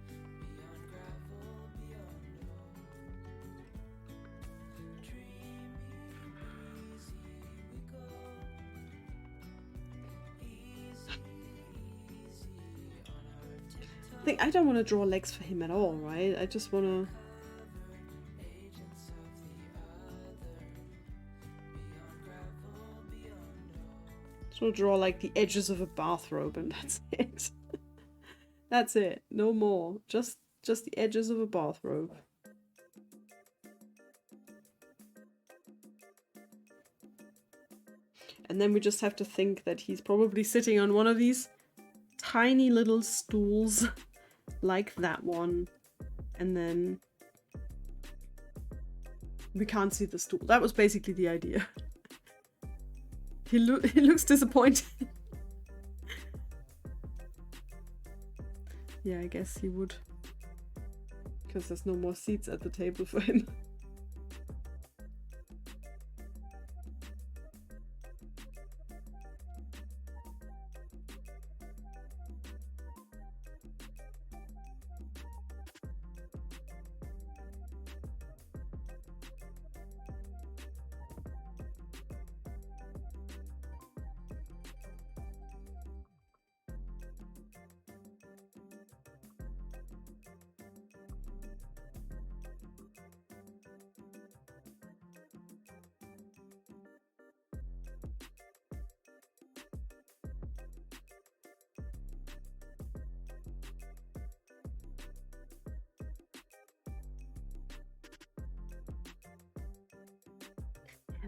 I don't want to draw legs for him at all, right? I just want to... draw like the edges of a bathrobe and that's it. That's it. No more. Just the edges of a bathrobe. And then we just have to think that he's probably sitting on one of these tiny little stools like that one. And then we can't see the stool. That was basically the idea. He looks disappointed. Yeah, I guess he would. Because there's no more seats at the table for him.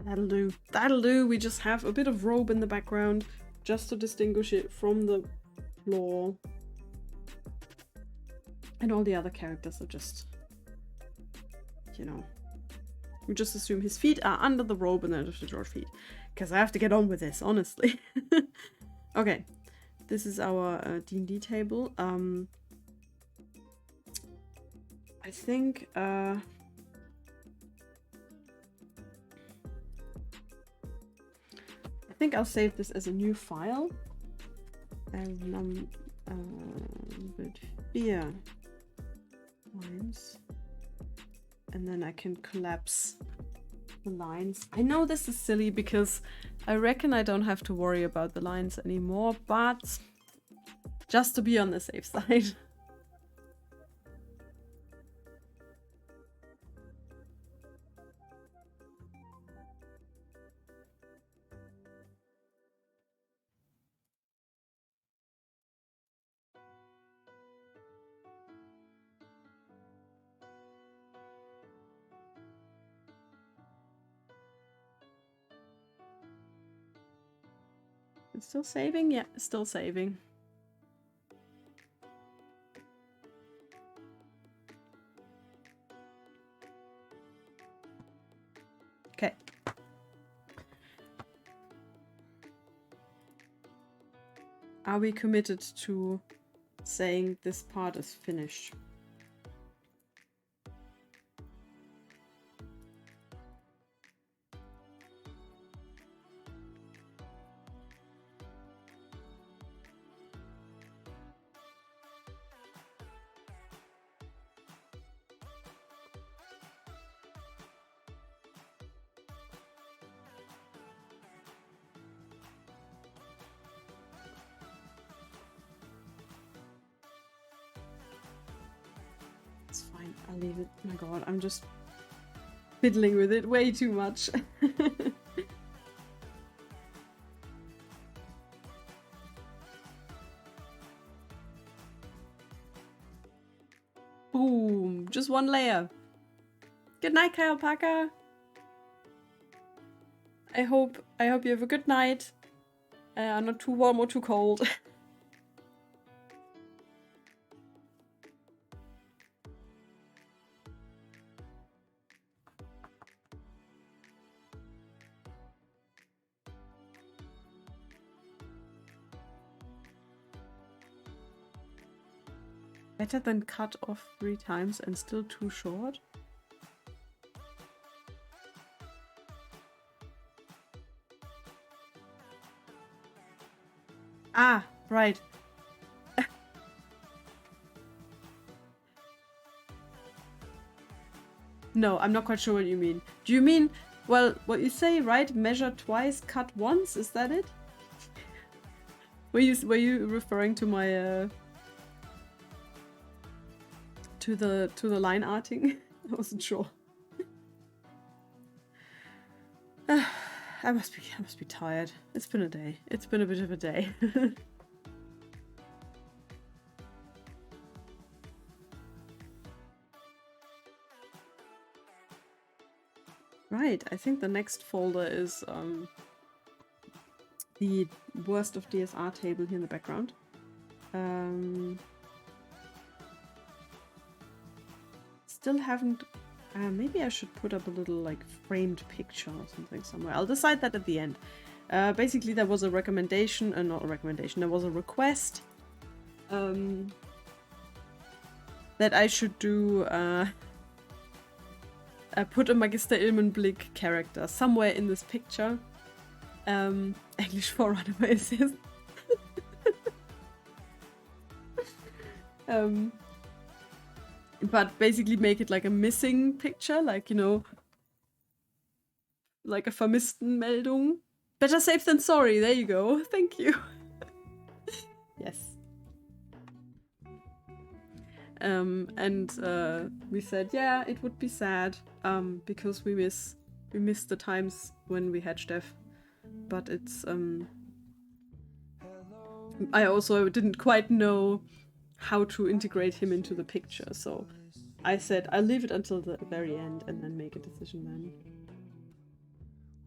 That'll do. That'll do. We just have a bit of robe in the background just to distinguish it from the floor. And all the other characters are just, you know, we just assume his feet are under the robe and then I have to draw feet. Because I have to get on with this, honestly. Okay, this is our D&D table. I think I'll save this as a new file. With 4 lines. And then I can collapse the lines. I know this is silly because I reckon I don't have to worry about the lines anymore, but just to be on the safe side. It's still saving? Yeah, it's still saving. Okay. Are we committed to saying this part is finished? It's fine, I'll leave it. Oh my god, I'm just fiddling with it way too much. Boom, just one layer. Good night, Kyle Parker. I hope you have a good night. Not too warm or too cold. Better than cut off 3 times and still too short? Ah, right. No, I'm not quite sure what you mean. Do you mean, well, what you say, right? Measure twice, cut once? Is that it? Were you referring to my to the line arting? I wasn't sure. I must be tired. It's been a day. It's been a bit of a day. Right, I think the next folder is the worst of DSR table here in the background. Still haven't... maybe I should put up a little like framed picture or something somewhere. I'll decide that at the end. Basically there was a recommendation, not a recommendation, there was a request that I should do put a Magister Ilmenblick character somewhere in this picture. English Forerunner assist. But basically make it like a missing picture, like, you know, like a Vermisstenmeldung. Better safe than sorry, there you go. Thank you. Yes. We said, yeah, it would be sad, because we miss the times when we had Steff. But it's, I also didn't quite know how to integrate him into the picture, so I said I'll leave it until the very end and then make a decision then.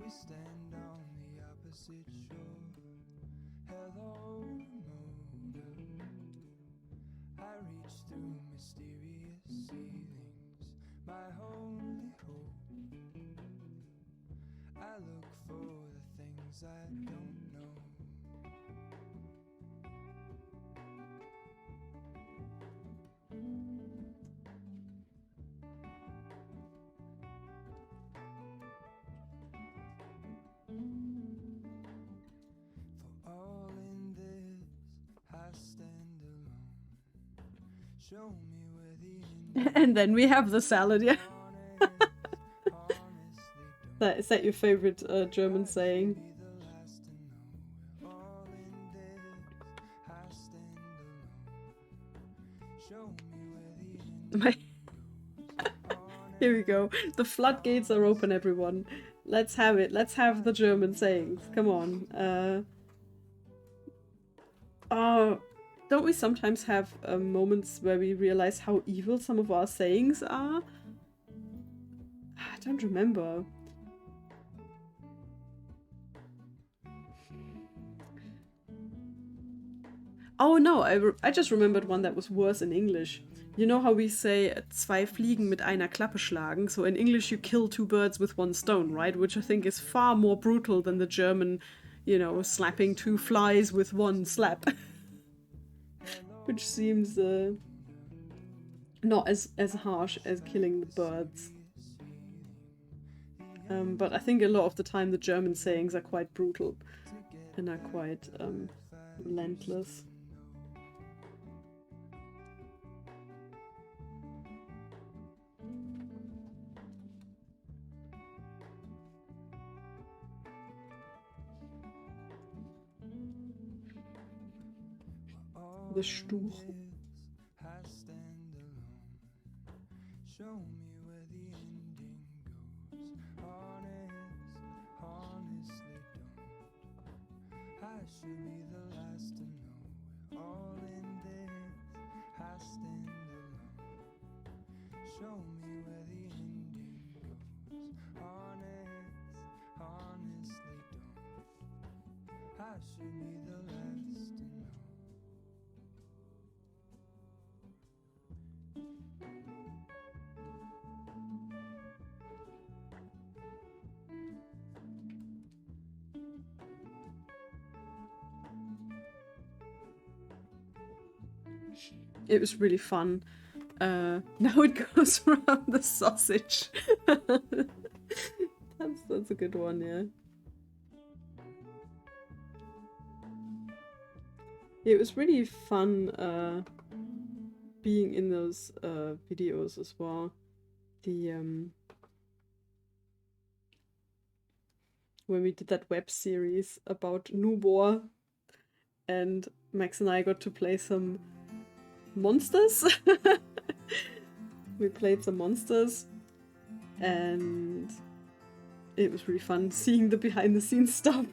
we stand on the opposite shore. Hello, motor. I reach through mysterious ceilings, my only hope. I look for the things I don't know. For all in this, I stand alone. Show me where the end And then we have the salad, yeah. honestly Is that your favorite German saying? be the last to know. All in this, I stand alone. Show me where the end Here we go. The floodgates are open, everyone. Let's have it. Let's have the German sayings. Come on. Don't we sometimes have moments where we realize how evil some of our sayings are? I don't remember. Oh no, I just remembered one that was worse in English. You know how we say zwei Fliegen mit einer Klappe schlagen? So in English you kill two birds with one stone, right? Which I think is far more brutal than the German, you know, slapping two flies with one slap. Which seems not as harsh as killing the birds. But I think a lot of the time the German sayings are quite brutal and are quite relentless. The Stuch. I stand alone. Show me where the ending goes. Honestly don't. I should be the last to know. We're all in this. I stand alone. Show me where the ending goes. Honestly don't. I should be the last to know. It was really fun. Now it goes around the sausage. That's a good one, yeah. It was really fun being in those videos as well. The when we did that web series about Nubor, and Max and I got to play some monsters. We played some monsters, and it was really fun seeing the behind the scenes stuff.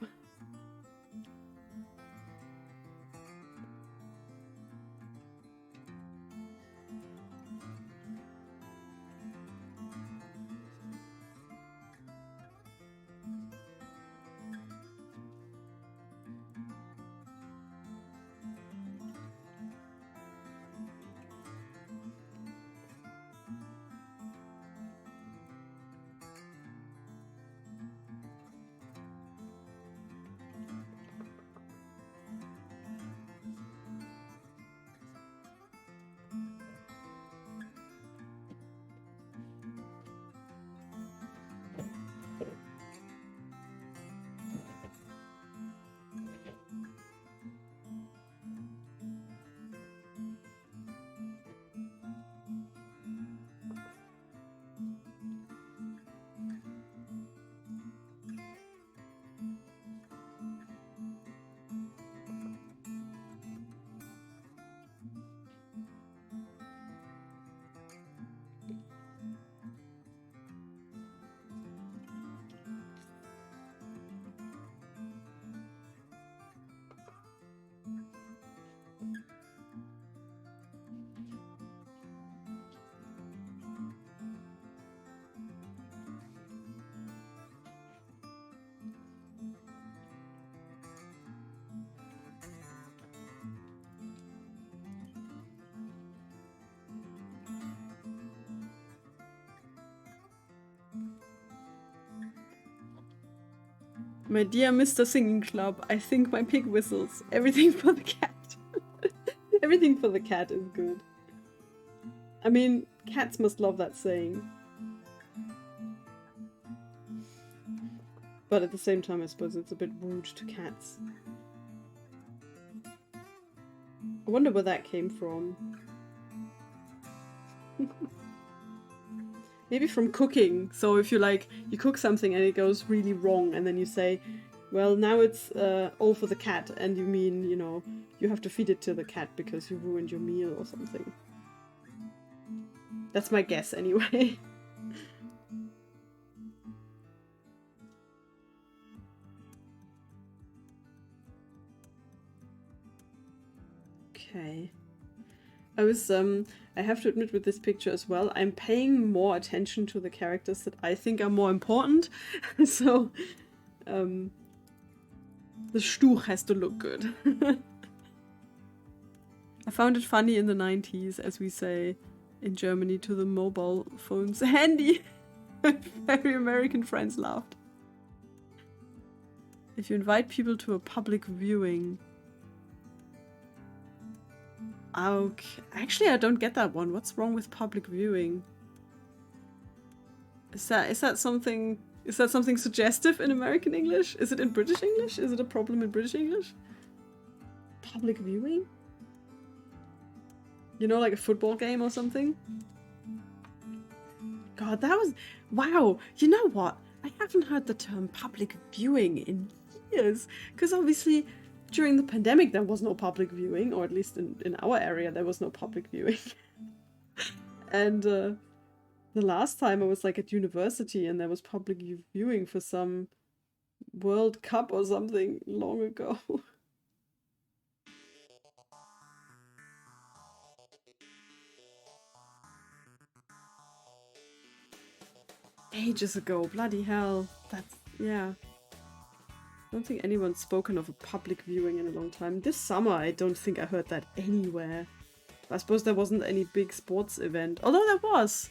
My dear Mr. Singing Club, I think my pig whistles. Everything for the cat. Everything for the cat is good. I mean, cats must love that saying. But at the same time, I suppose it's a bit rude to cats. I wonder where that came from. Maybe from cooking. So if you you cook something and it goes really wrong, and then you say, well, now it's all for the cat, and you mean, you know, you have to feed it to the cat because you ruined your meal or something. That's my guess anyway. Okay. I have to admit with this picture as well, I'm paying more attention to the characters that I think are more important. So, the Stuch has to look good. I found it funny in the 90s, as we say in Germany to the mobile phones. Handy! Very American friends laughed. If you invite people to a public viewing... Okay. Actually, I don't get that one. What's wrong with public viewing? Is that something suggestive in American English? Is it in British English? Is it a problem in British English? Public viewing? You know, like a football game or something? God, that was... Wow! You know what? I haven't heard the term public viewing in years. Because obviously... During the pandemic, there was no public viewing, or at least in our area, there was no public viewing. And the last time I was like at university and there was public viewing for some World Cup or something long ago. Ages ago, bloody hell. That's, yeah. I don't think anyone's spoken of a public viewing in a long time. This summer, I don't think I heard that anywhere. I suppose there wasn't any big sports event. Although there was.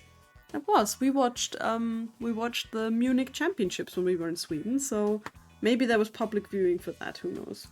There was. We watched the Munich Championships when we were in Sweden, so maybe there was public viewing for that, who knows.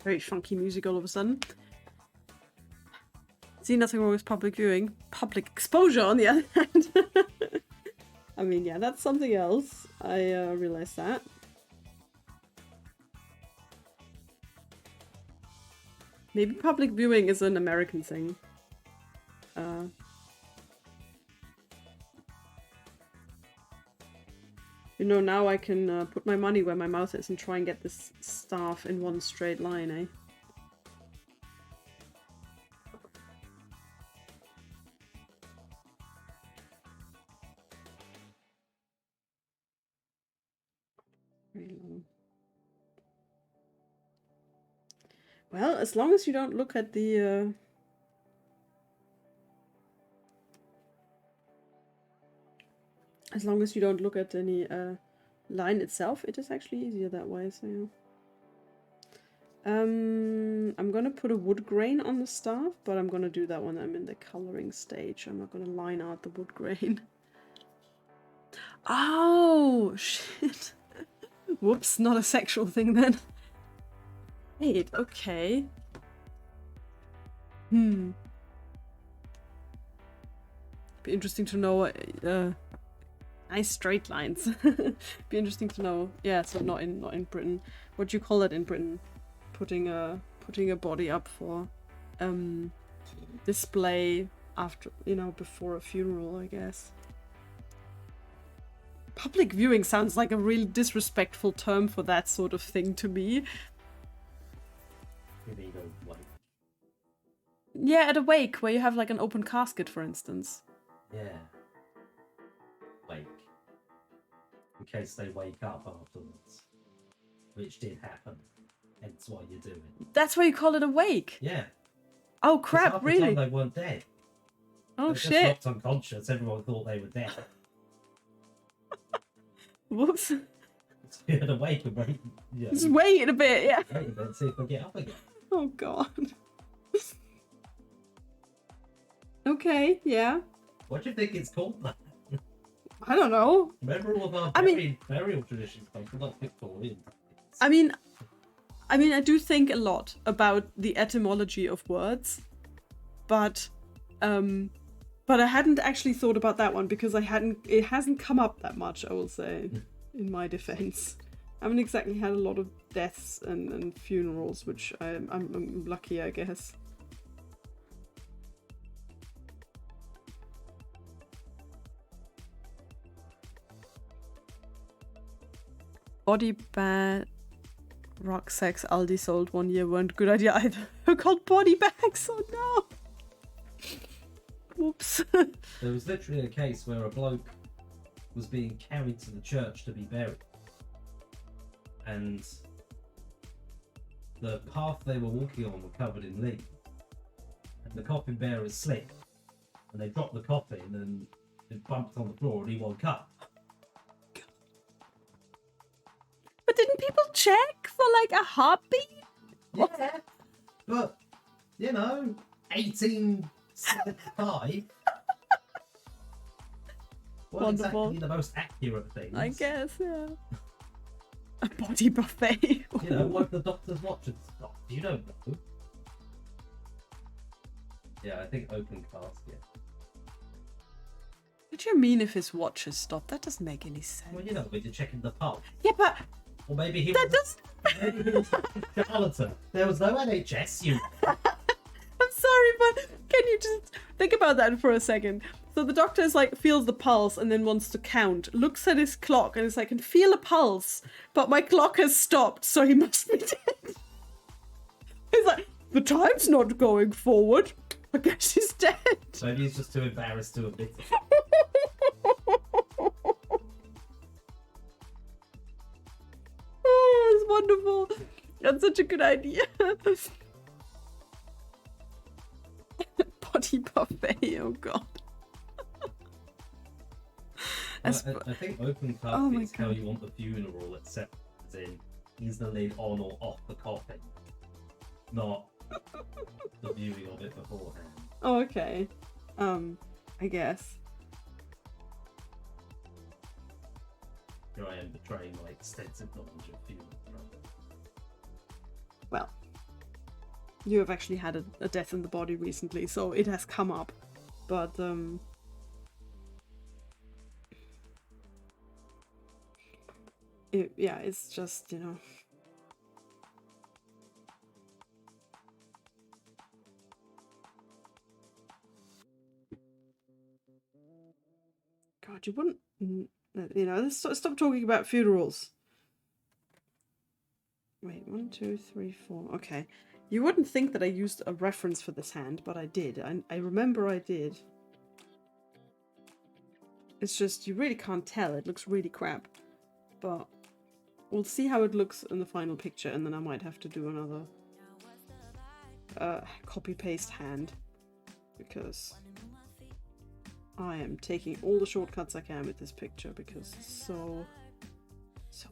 Very funky music all of a sudden. See, nothing wrong with public viewing. Public exposure, on the other hand. I mean, yeah, that's something else. I realize that. Maybe public viewing is an American thing. You know, now I can put my money where my mouth is and try and get this staff in one straight line, eh? Very long. Well, as long as you don't look at the... As long as you don't look at any line itself, it is actually easier that way, so yeah. I'm gonna put a wood grain on the staff, but I'm gonna do that when I'm in the coloring stage. I'm not gonna line out the wood grain. Oh, shit. Whoops, not a sexual thing then. Wait, okay. Be interesting to know nice straight lines. Be interesting to know. Yeah, so not in Britain. What do you call it in Britain? Putting a body up for display after, you know, before a funeral, I guess. Public viewing sounds like a really disrespectful term for that sort of thing to me. Maybe you go white. Yeah, at a wake where you have like an open casket, for instance. Yeah. Wake. In case they wake up afterwards. Which did happen. Hence why you do it. That's why you call it a wake. Yeah. Oh 'Cause crap! half the Really? time they weren't dead. Oh They just shit! knocked unconscious. Everyone thought they were dead. Whoops! So you had to wait and wait. Yeah. Just wait a bit. Yeah. Wait a bit, see if they get up again. Oh god. Okay. Yeah. What do you think it's called that? I don't know. Remember all of our I mean- burial traditions come from like Victorian. I mean, I do think a lot about the etymology of words, but I hadn't actually thought about that one because it hasn't come up that much, I will say, in my defense. I haven't exactly had a lot of deaths and funerals, which I'm lucky, I guess. Body bag rucksacks Aldi sold 1 year weren't a good idea either. They're called body bags, oh no! Whoops. There was literally a case where a bloke was being carried to the church to be buried. And the path they were walking on were covered in leaves. And the coffin bearers slipped. And they dropped the coffin and it bumped on the floor and he woke up. But didn't people check for like a heartbeat? Yeah, but, 1875 wasn't Wonderful. exactly the most accurate things. I guess, yeah. A body buffet. Like the doctor's watch and stuff. You don't know. Yeah, I think open casket. What do you mean if his watch has stopped? That doesn't make any sense. Well, when you're checking the pulse. Yeah, but Or maybe he that was does. maybe he was a charlatan. There was no NHS, I'm sorry, but can you just think about that for a second? So the doctor is like, feels the pulse and then wants to count, looks at his clock and is like, I can feel a pulse, but my clock has stopped, so he must be dead. He's like, the time's not going forward. I guess he's dead. Maybe he's just too embarrassed to admit it. Oh, it's wonderful. That's such a good idea. Body buffet, oh god. I think open Oh my casket is how God. you want the funeral, except as in, is the lid on or off the coffin? Not the viewing of it beforehand. Oh, okay. I guess. Here I am betraying my extensive knowledge of funeral. Well, you have actually had a death in the body recently, so it has come up. But, it's just, God, you wouldn't, let's stop talking about funerals. Wait, 1, 2, 3, 4. Okay. You wouldn't think that I used a reference for this hand, but I did. I remember I did. It's just, you really can't tell. It looks really crap. But we'll see how it looks in the final picture, and then I might have to do another copy-paste hand. Because I am taking all the shortcuts I can with this picture, because it's so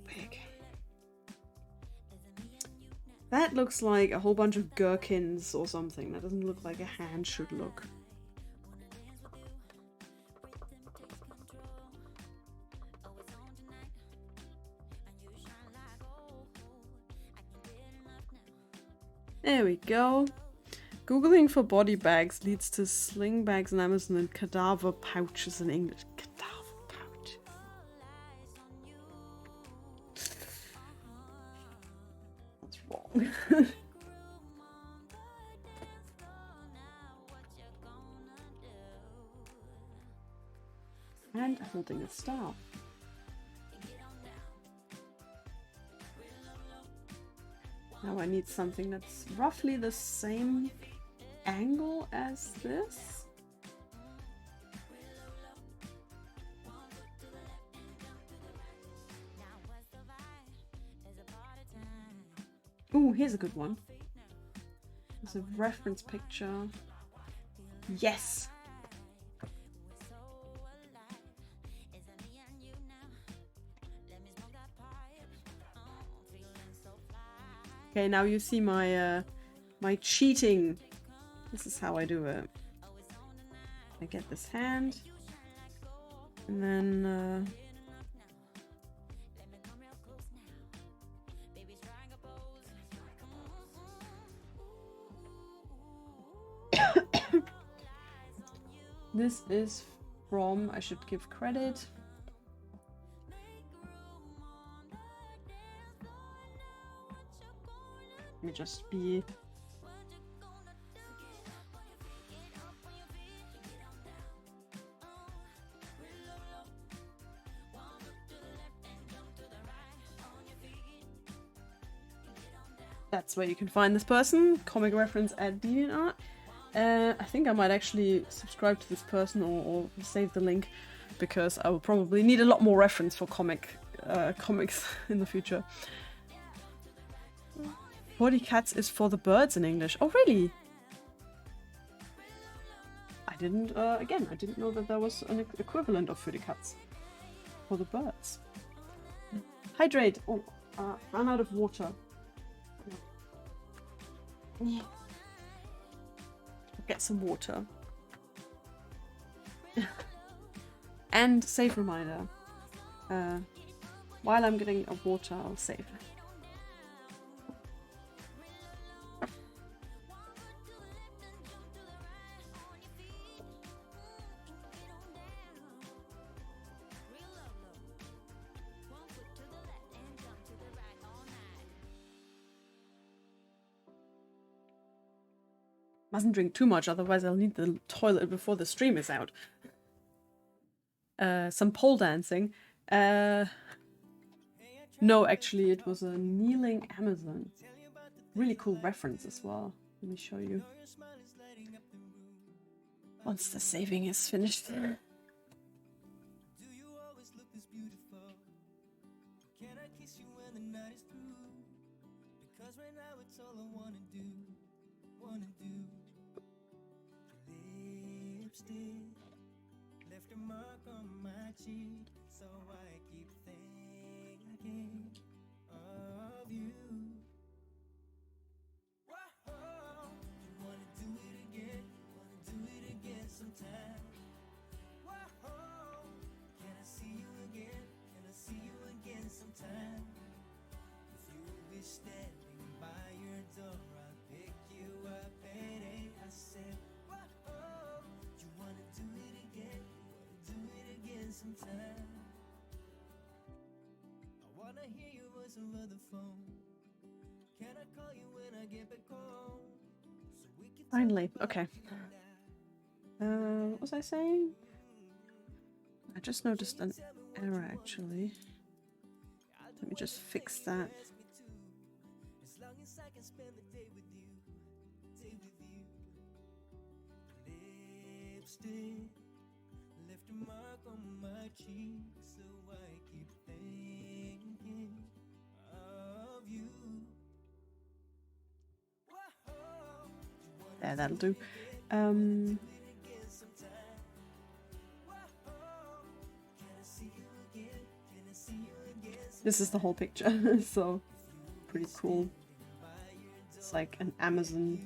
big. That looks like a whole bunch of gherkins or something. That doesn't look like a hand should look. There we go. Googling for body bags leads to sling bags in Amazon and cadaver pouches in English. Cadaver pouch. What's wrong? And holding a staff. Now I need something that's roughly the same angle as this. Ooh, here's a good one. There's a reference picture. Yes! Okay, now you see my my cheating. This is how I do it. I get this hand, and then this is from, I should give credit. Let me just be... That's where you can find this person. Comic reference at lineart. I think I might actually subscribe to this person or save the link, because I will probably need a lot more reference for comics in the future. 40 cats is for the birds in English. Oh, really? I didn't, again, I didn't know that there was an equivalent of 40 cats for the birds. Hydrate. Oh, ran out of water. Get some water. And save reminder. While I'm getting a water, I'll save. Mustn't drink too much, otherwise I'll need the toilet before the stream is out. Some pole dancing. No, actually, it was a kneeling Amazon. Really cool reference as well. Let me show you. Once the saving is finished. Left a mark on my cheek, so I keep thinking of you. Whoa, you wanna do it again? Wanna do it again sometime? Whoa, can I see you again? Can I see you again sometime? If you'll be standing by your door, I'll pick you up at 8. I said, whoa, you wanna do it again? Do it again sometime. I wanna hear your voice over the phone. Can I call you when I get back home? So we can Finally, okay. What was I saying? I just noticed an error actually. Let me just fix that. as long as I can spend the day with you, day with you. Lipstick left a mark on my cheek, so I keep thinking of you. Whoa, There, that'll do. This is the whole picture, so pretty cool. It's like an Amazon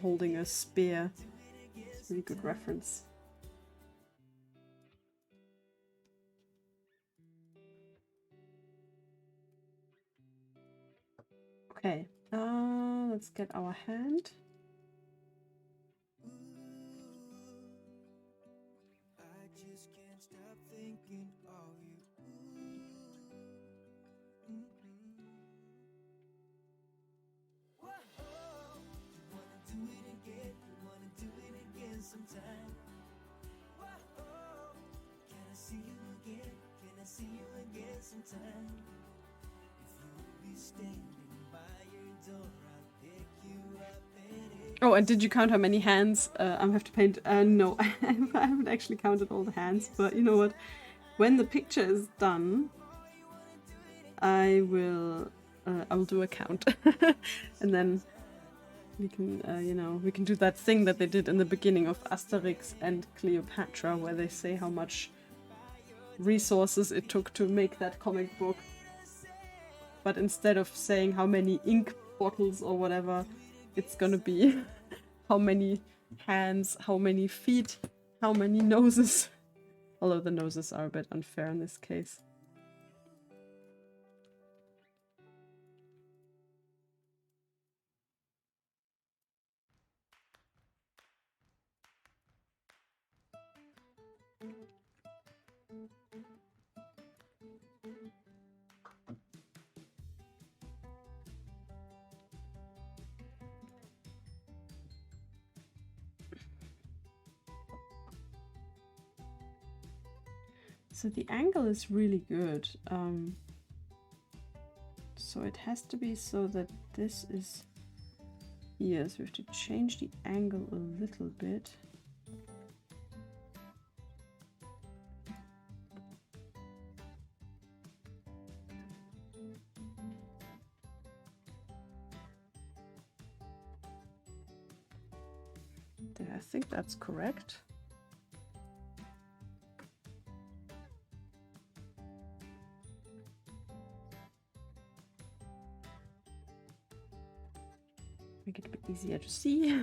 holding a spear. It's a really good reference. Okay, let's get our hand. I just can't stop thinking of you. Whoa, you wanna do it again? You wanna do it again sometime? Whoa, can I see you again? Can I see you again sometime? If you'll be standing by your Oh, and did you count how many hands I have to paint? No, I haven't actually counted all the hands, but you know what? When the picture is done, I will do a count. And then we can, you know, we can do that thing that they did in the beginning of Asterix and Cleopatra, where they say how much resources it took to make that comic book. But instead of saying how many ink bottles or whatever, it's gonna be how many hands, how many feet, how many noses. Although the noses are a bit unfair in this case. So the angle is really good. So it has to be so that this is here. So we have to change the angle a little bit. There, I think that's correct. Make it a bit easier to see.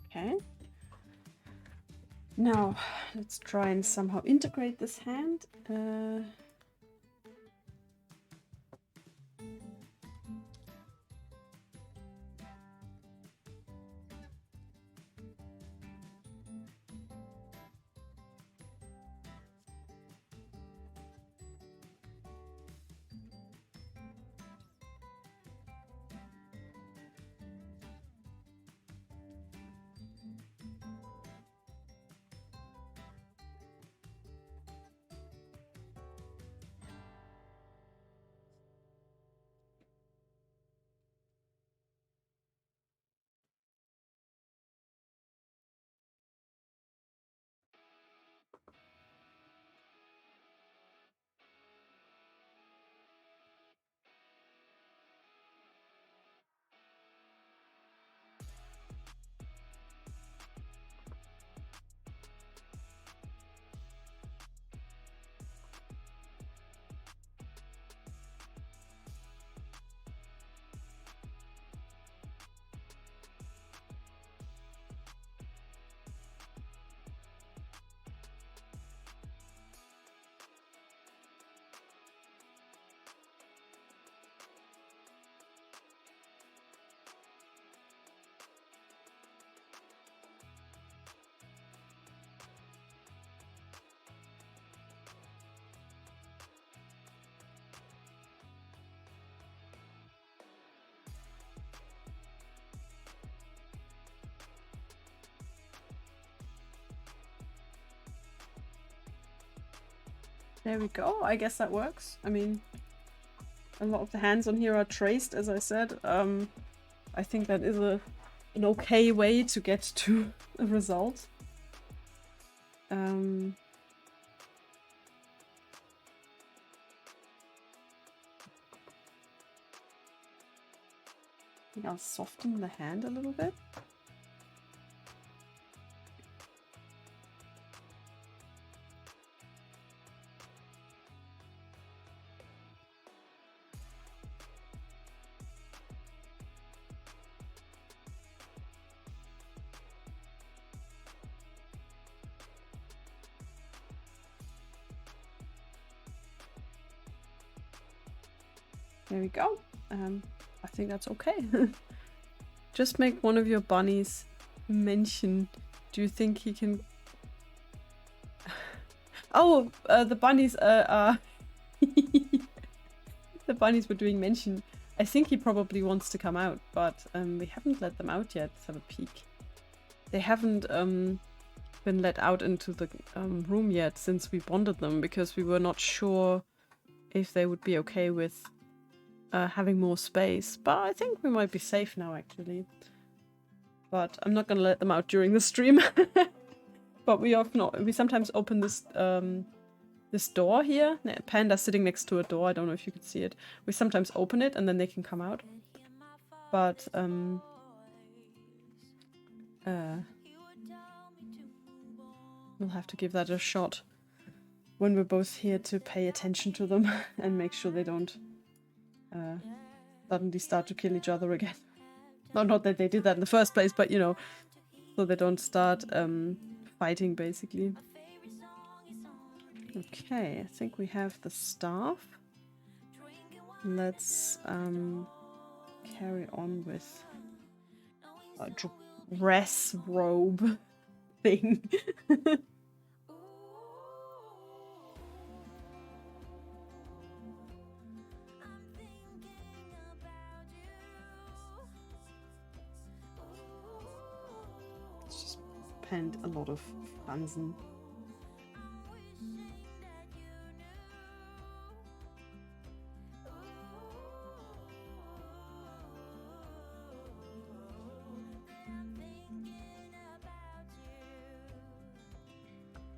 Okay. Now, let's try and somehow integrate this hand. There we go. I guess that works. I mean, a lot of the hands on here are traced, as I said. I think that is an okay way to get to a result. I think I'll soften the hand a little bit. There we go. I think that's okay. Just make one of your bunnies mention. Do you think he can... Oh, the bunnies are... The bunnies were doing mention. I think he probably wants to come out, but we haven't let them out yet. Let's have a peek. They haven't been let out into the room yet since we bonded them, because we were not sure if they would be okay with having more space. But I think we might be safe now, actually. But I'm not gonna let them out during the stream. But we sometimes open this this door here. Panda's sitting next to a door. I don't know if you can see it. We sometimes open it and then they can come out. But we'll have to give that a shot when we're both here to pay attention to them and make sure they don't suddenly start to kill each other again. Not that they did that in the first place, but you know, so they don't start fighting basically. Okay, I think we have the staff. Let's carry on with a dress robe thing. Let's just paint a lot of Fransen.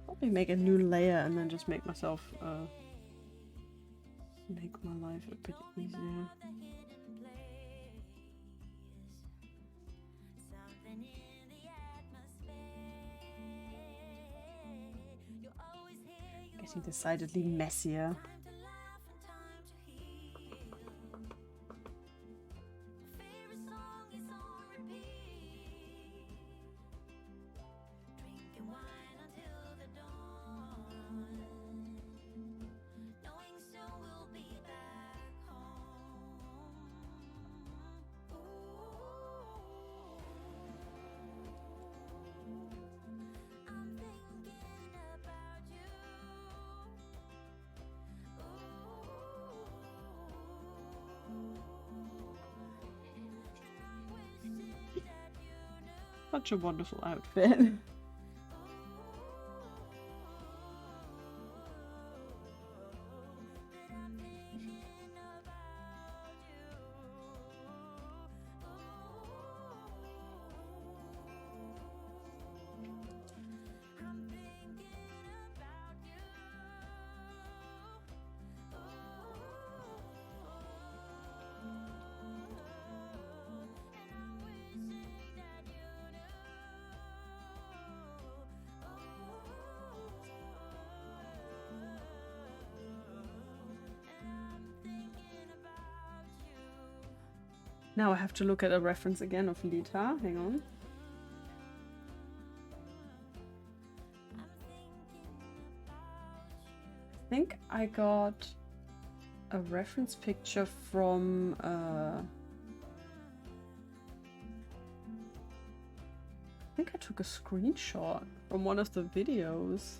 Probably make a new layer and then just make myself make my life a bit easier. Getting decidedly messier. Such a wonderful outfit. Now I have to look at a reference again of Lita. Hang on. I think I got a reference picture from I think I took a screenshot from one of the videos.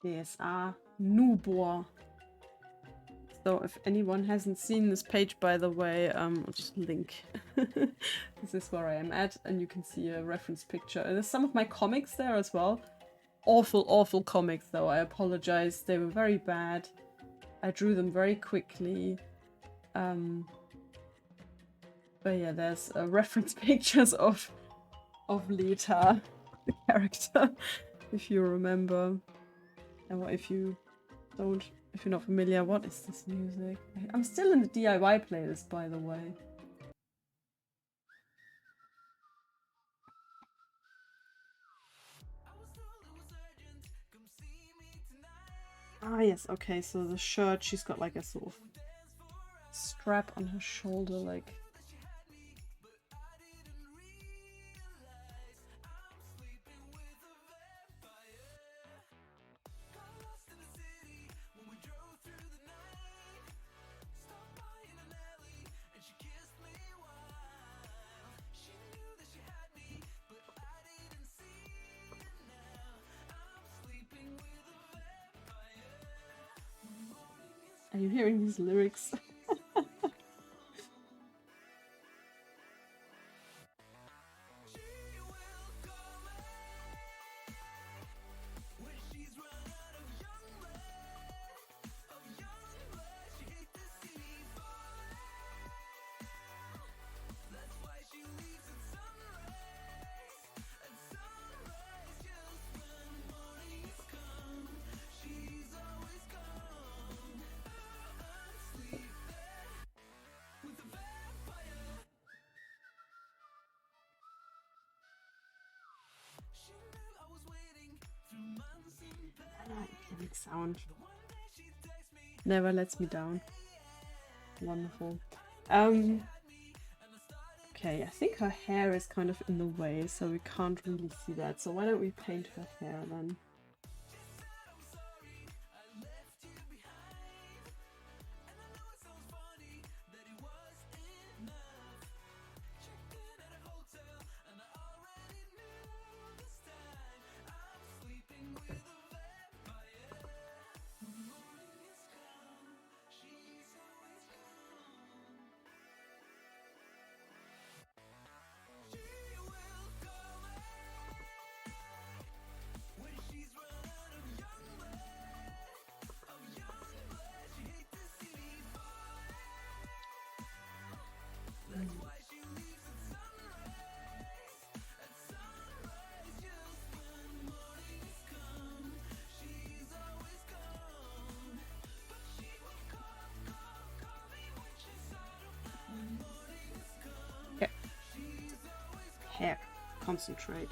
DSA Nubor. So if anyone hasn't seen this page, by the way, I'll just link. This is where I am at, and you can see a reference picture. There's some of my comics there as well. Awful, awful comics though. I apologize. They were very bad. I drew them very quickly. But yeah, there's reference pictures of Lita, the character, if you remember. And if you don't, if you're not familiar, what is this music? I'm still in the DIY playlist, by the way. Ah, yes, okay, so the shirt, she's got like a sort of strap on her shoulder, like you hearing these lyrics? Big sound. Never lets me down. Wonderful. Okay, I think her hair is kind of in the way, so we can't really see that. So why don't we paint her hair then? Okay. Hair. Concentrate.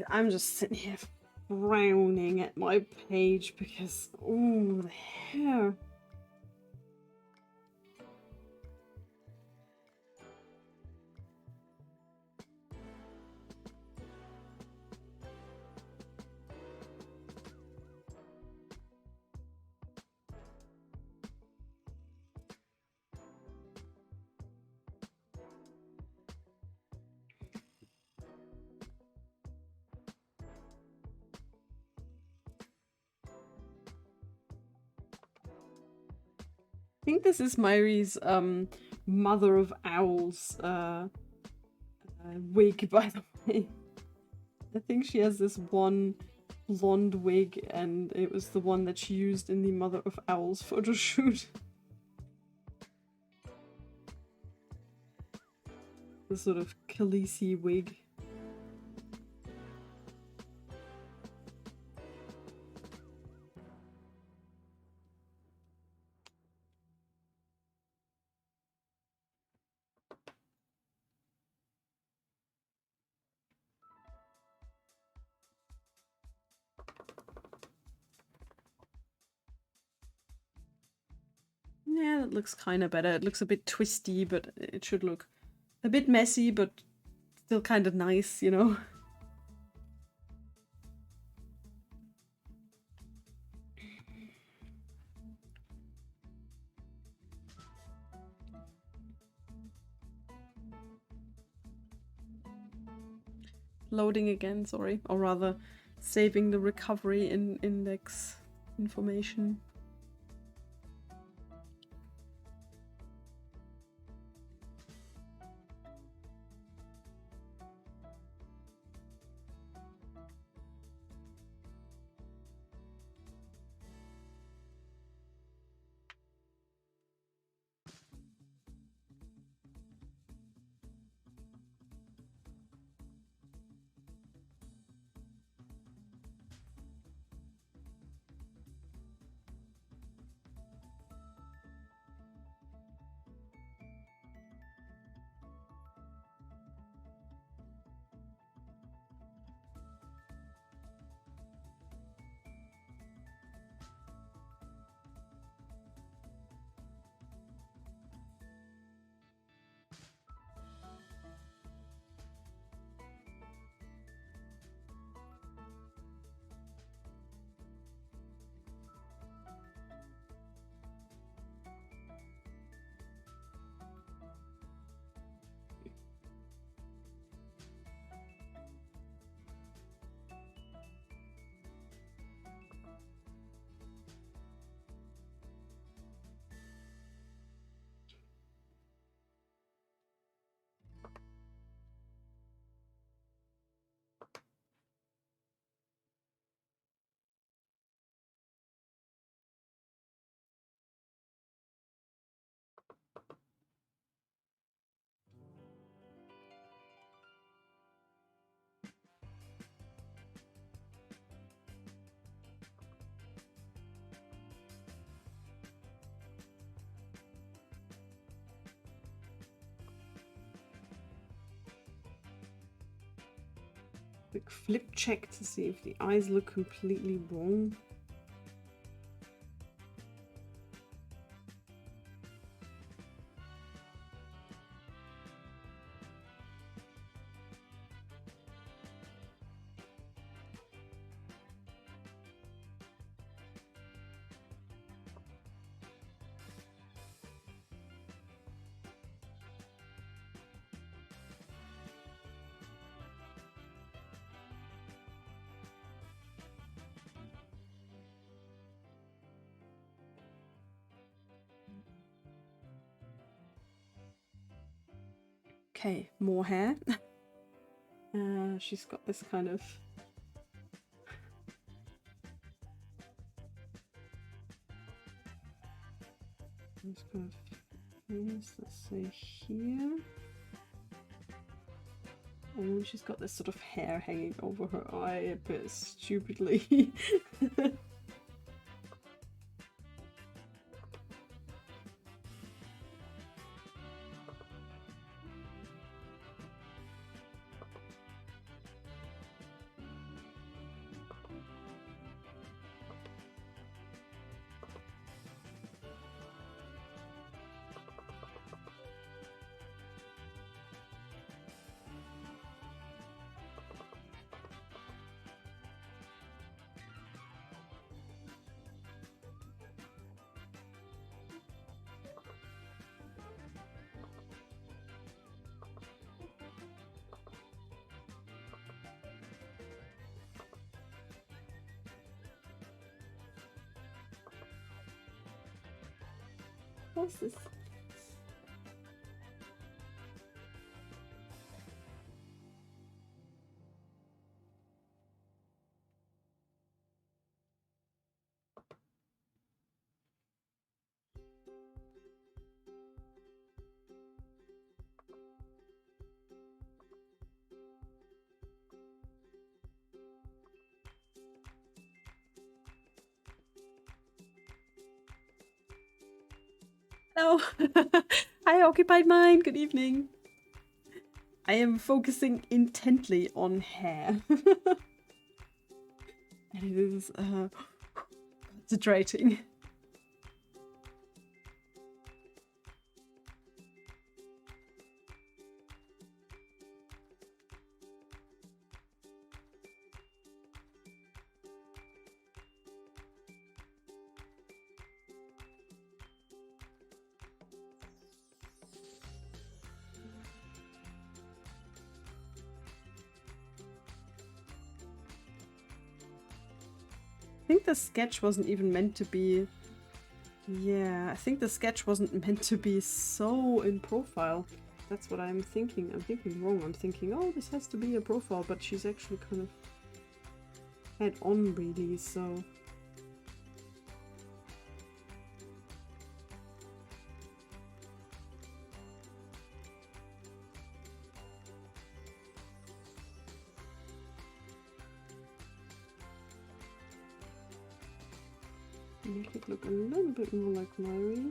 I'm just sitting here frowning at my page because, ooh, the hair. I think this is Myri's Mother of Owls wig, by the way. I think she has this one blonde wig, and it was the one that she used in the Mother of Owls photo shoot. The sort of Khaleesi wig. Yeah, that looks kind of better. It looks a bit twisty, but it should look a bit messy, but still kind of nice, you know? Loading again, sorry. Or rather, saving the recovery in index information. Quick flip check to see if the eyes look completely wrong. Okay, more hair. She's got this kind of let's say here. And then she's got this sort of hair hanging over her eye a bit stupidly. What's this? Hello. Hi, Occupied Mind. Good evening. I am focusing intently on hair. And it is concentrating. I think the sketch wasn't even meant to be... Yeah, I think the sketch wasn't meant to be so in profile. That's what I'm thinking. I'm thinking wrong. I'm thinking, oh, this has to be a profile, but she's actually kind of head on really, so... Make it look a little bit more like Mary.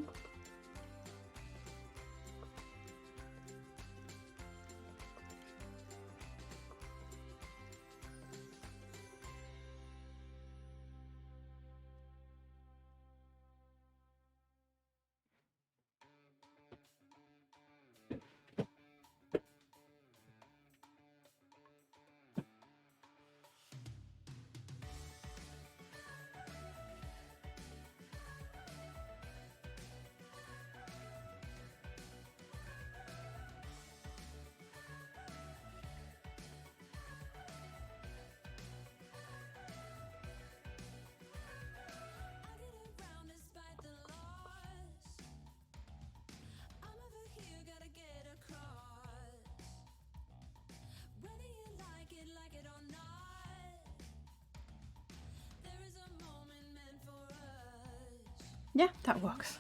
Yeah, that works.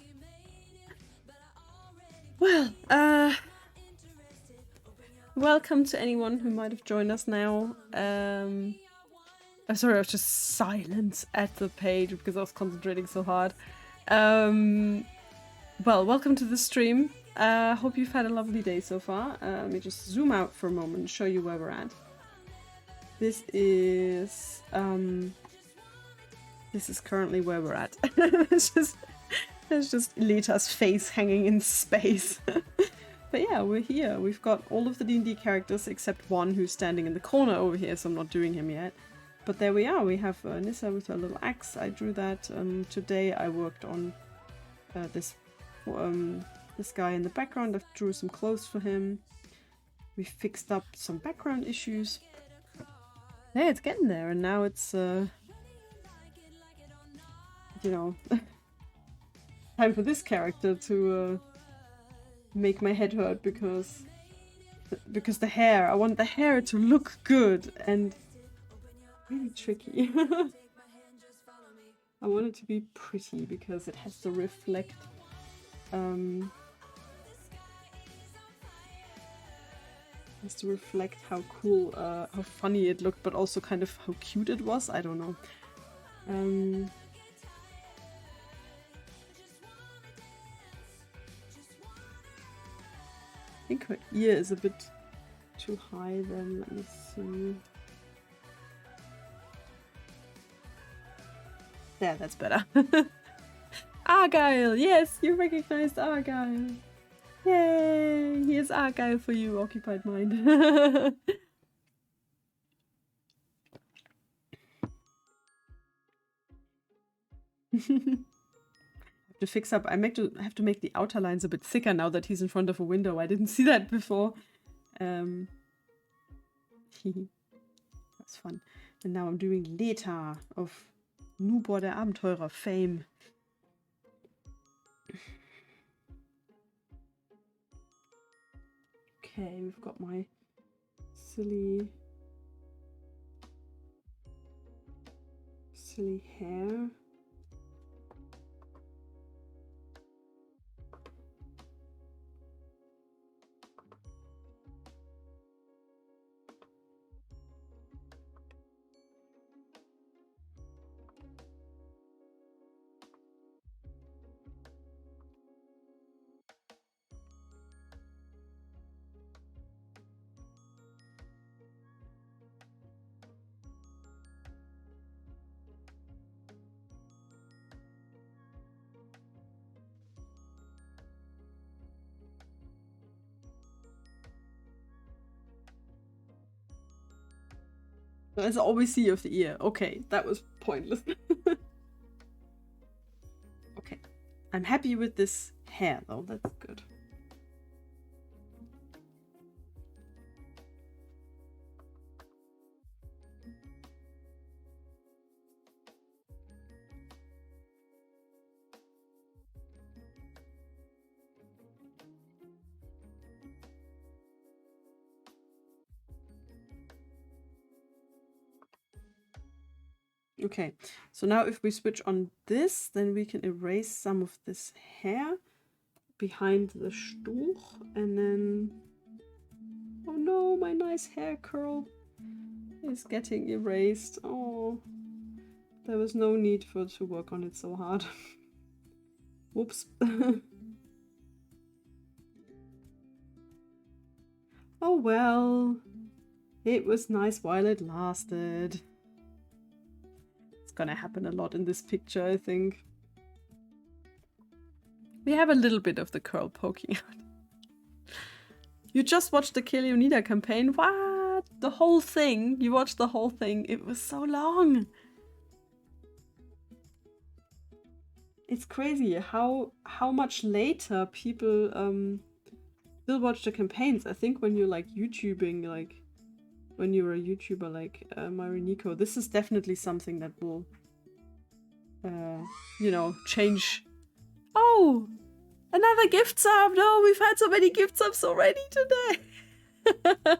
Well, welcome to anyone who might have joined us now. I'm sorry, I was just silent at the page because I was concentrating so hard. Well, welcome to the stream. Hope you've had a lovely day so far. Let me just zoom out for a moment and show you where we're at. This is currently where we're at. There's just Elita's face hanging in space. But yeah, we're here. We've got all of the D&D characters except one who's standing in the corner over here, so I'm not doing him yet. But there we are. We have Nissa with her little axe. I drew that. Today I worked on this guy in the background. I drew some clothes for him. We fixed up some background issues. Yeah, it's getting there, and now it's you know, time for this character to make my head hurt because the hair. I want the hair to look good and really tricky. I want it to be pretty because it has to reflect how cool, how funny it looked, but also kind of how cute it was. I don't know. I think her ear is a bit too high then. Let me see. Yeah, that's better. Argyle! Yes, you recognized Argyle! Yay! Here's Argyle for you, Occupied Mind. I have to fix up. I have to make the outer lines a bit thicker now that he's in front of a window. I didn't see that before. That's fun. And now I'm doing Leta of Nubor der Abenteurer fame. Okay, we've got my silly hair. That's all we see of the ear. Okay, that was pointless. Okay, I'm happy with this hair though, that's good. Okay, so now if we switch on this, then we can erase some of this hair behind the Stuch, and then... Oh no, my nice hair curl is getting erased. Oh, there was no need to work on it so hard. Whoops. Oh well, it was nice while it lasted. It's gonna happen a lot in this picture, I think. We have a little bit of the curl poking out. You just watched the Kill Leonida campaign? What? The whole thing? You watched the whole thing? It was so long. It's crazy how much later people still watch the campaigns. I think when you're like YouTubing, like when you're a YouTuber like Mariniko, this is definitely something that will, you know, change. Oh, another gift sub! No, we've had so many gift subs already today.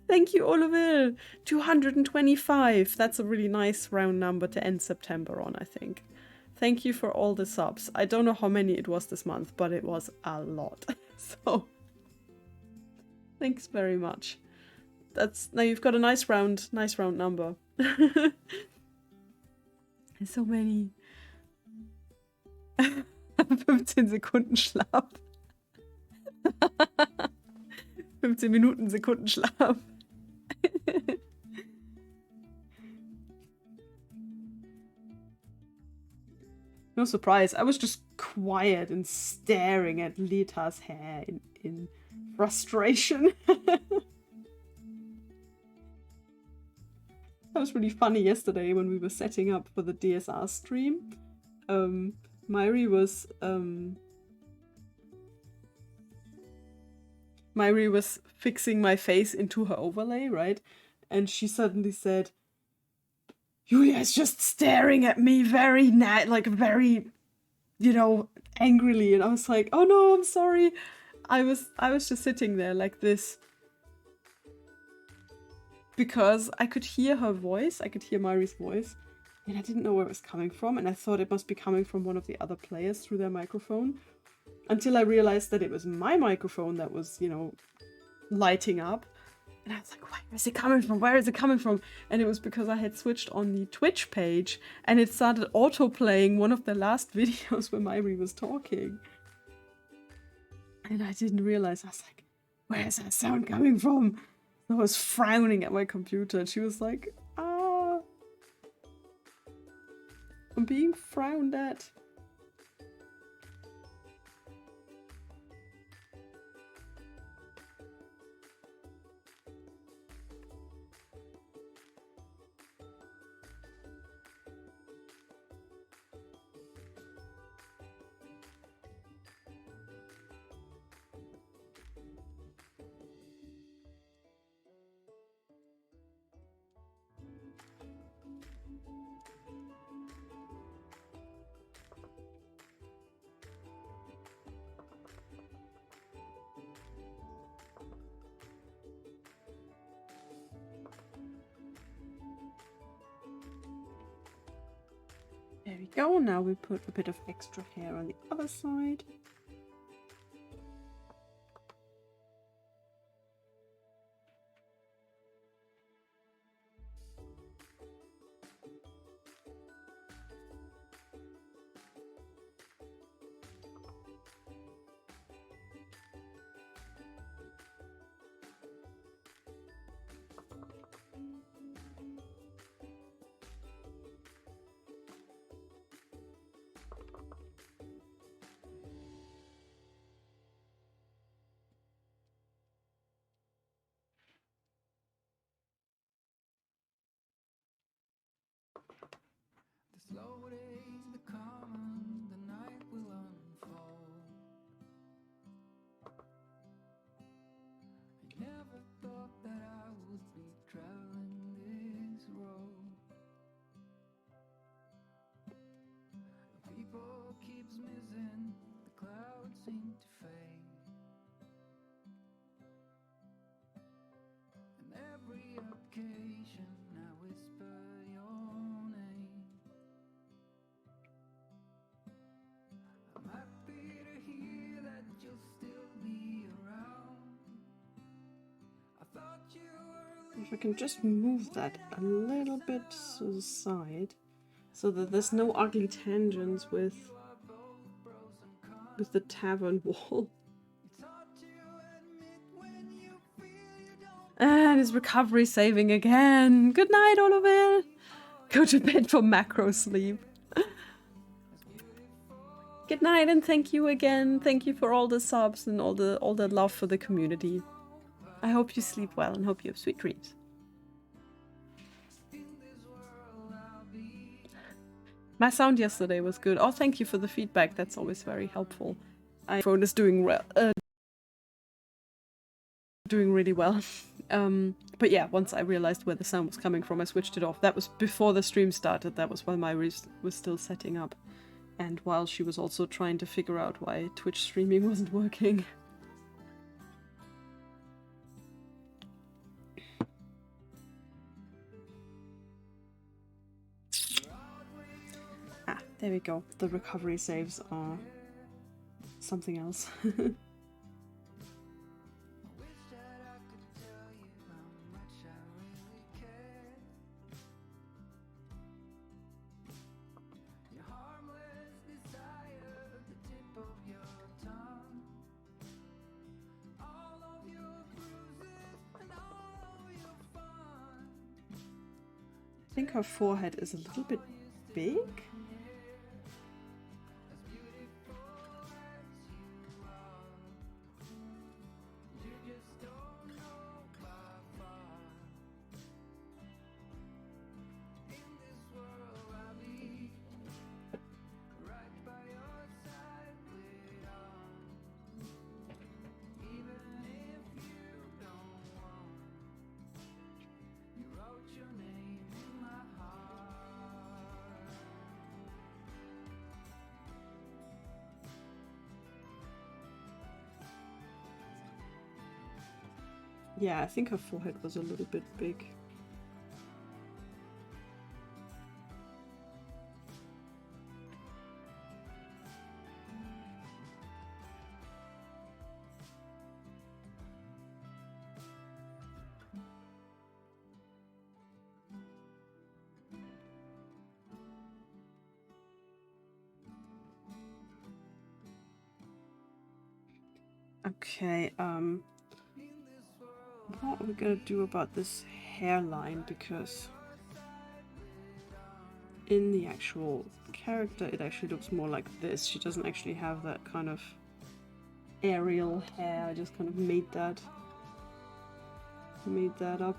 Thank you, Oliver. 225. That's a really nice round number to end September on, I think. Thank you for all the subs. I don't know how many it was this month, but it was a lot. So, thanks very much. That's now you've got a nice round number. There's so many. 15 Sekunden Schlaf. 15 Minuten Sekundenschlaf. No surprise, I was just quiet and staring at Lita's hair in frustration. That was really funny yesterday when we were setting up for the DSR stream. Mairi was fixing my face into her overlay, right? And she suddenly said, Julia is just staring at me very, very, you know, angrily. And I was like, oh no, I'm sorry. I was just sitting there like this. Because I could hear her voice, I could hear Mairi's voice. And I didn't know where it was coming from. And I thought it must be coming from one of the other players through their microphone. Until I realized that it was my microphone that was, you know, lighting up. And I was like, where is it coming from? Where is it coming from? And it was because I had switched on the Twitch page and it started auto-playing one of the last videos where Mairi was talking. And I didn't realize. I was like, where is that sound coming from? I was frowning at my computer and she was like, ah, I'm being frowned at. There we go, now we put a bit of extra hair on the other side. Slow days become, the night will unfold. I never thought that I would be traveling this road. People keeps missing, the clouds seem to fade. And every occasion I whisper your name. I'm happy to hear that you'll still be around. I thought you were If I can just move that a little bit to the side, so that there's no ugly tangents with the tavern wall. And his recovery saving again. Good night, Oliver. Go to bed for macro sleep. Good night and thank you again. Thank you for all the subs and all the love for the community. I hope you sleep well and hope you have sweet dreams. My sound yesterday was good. Oh, thank you for the feedback. That's always very helpful. My phone is doing really well. But yeah, once I realized where the sound was coming from, I switched it off. That was before the stream started. That was while Myri was still setting up. And while she was also trying to figure out why Twitch streaming wasn't working. Ah, there we go. The recovery saves are something else. I think her forehead is a little bit big. Yeah, I think her forehead was a little bit big. Okay, what are we gonna do about this hairline? Because in the actual character it actually looks more like this. She doesn't actually have that kind of aerial hair. I just kind of made that up.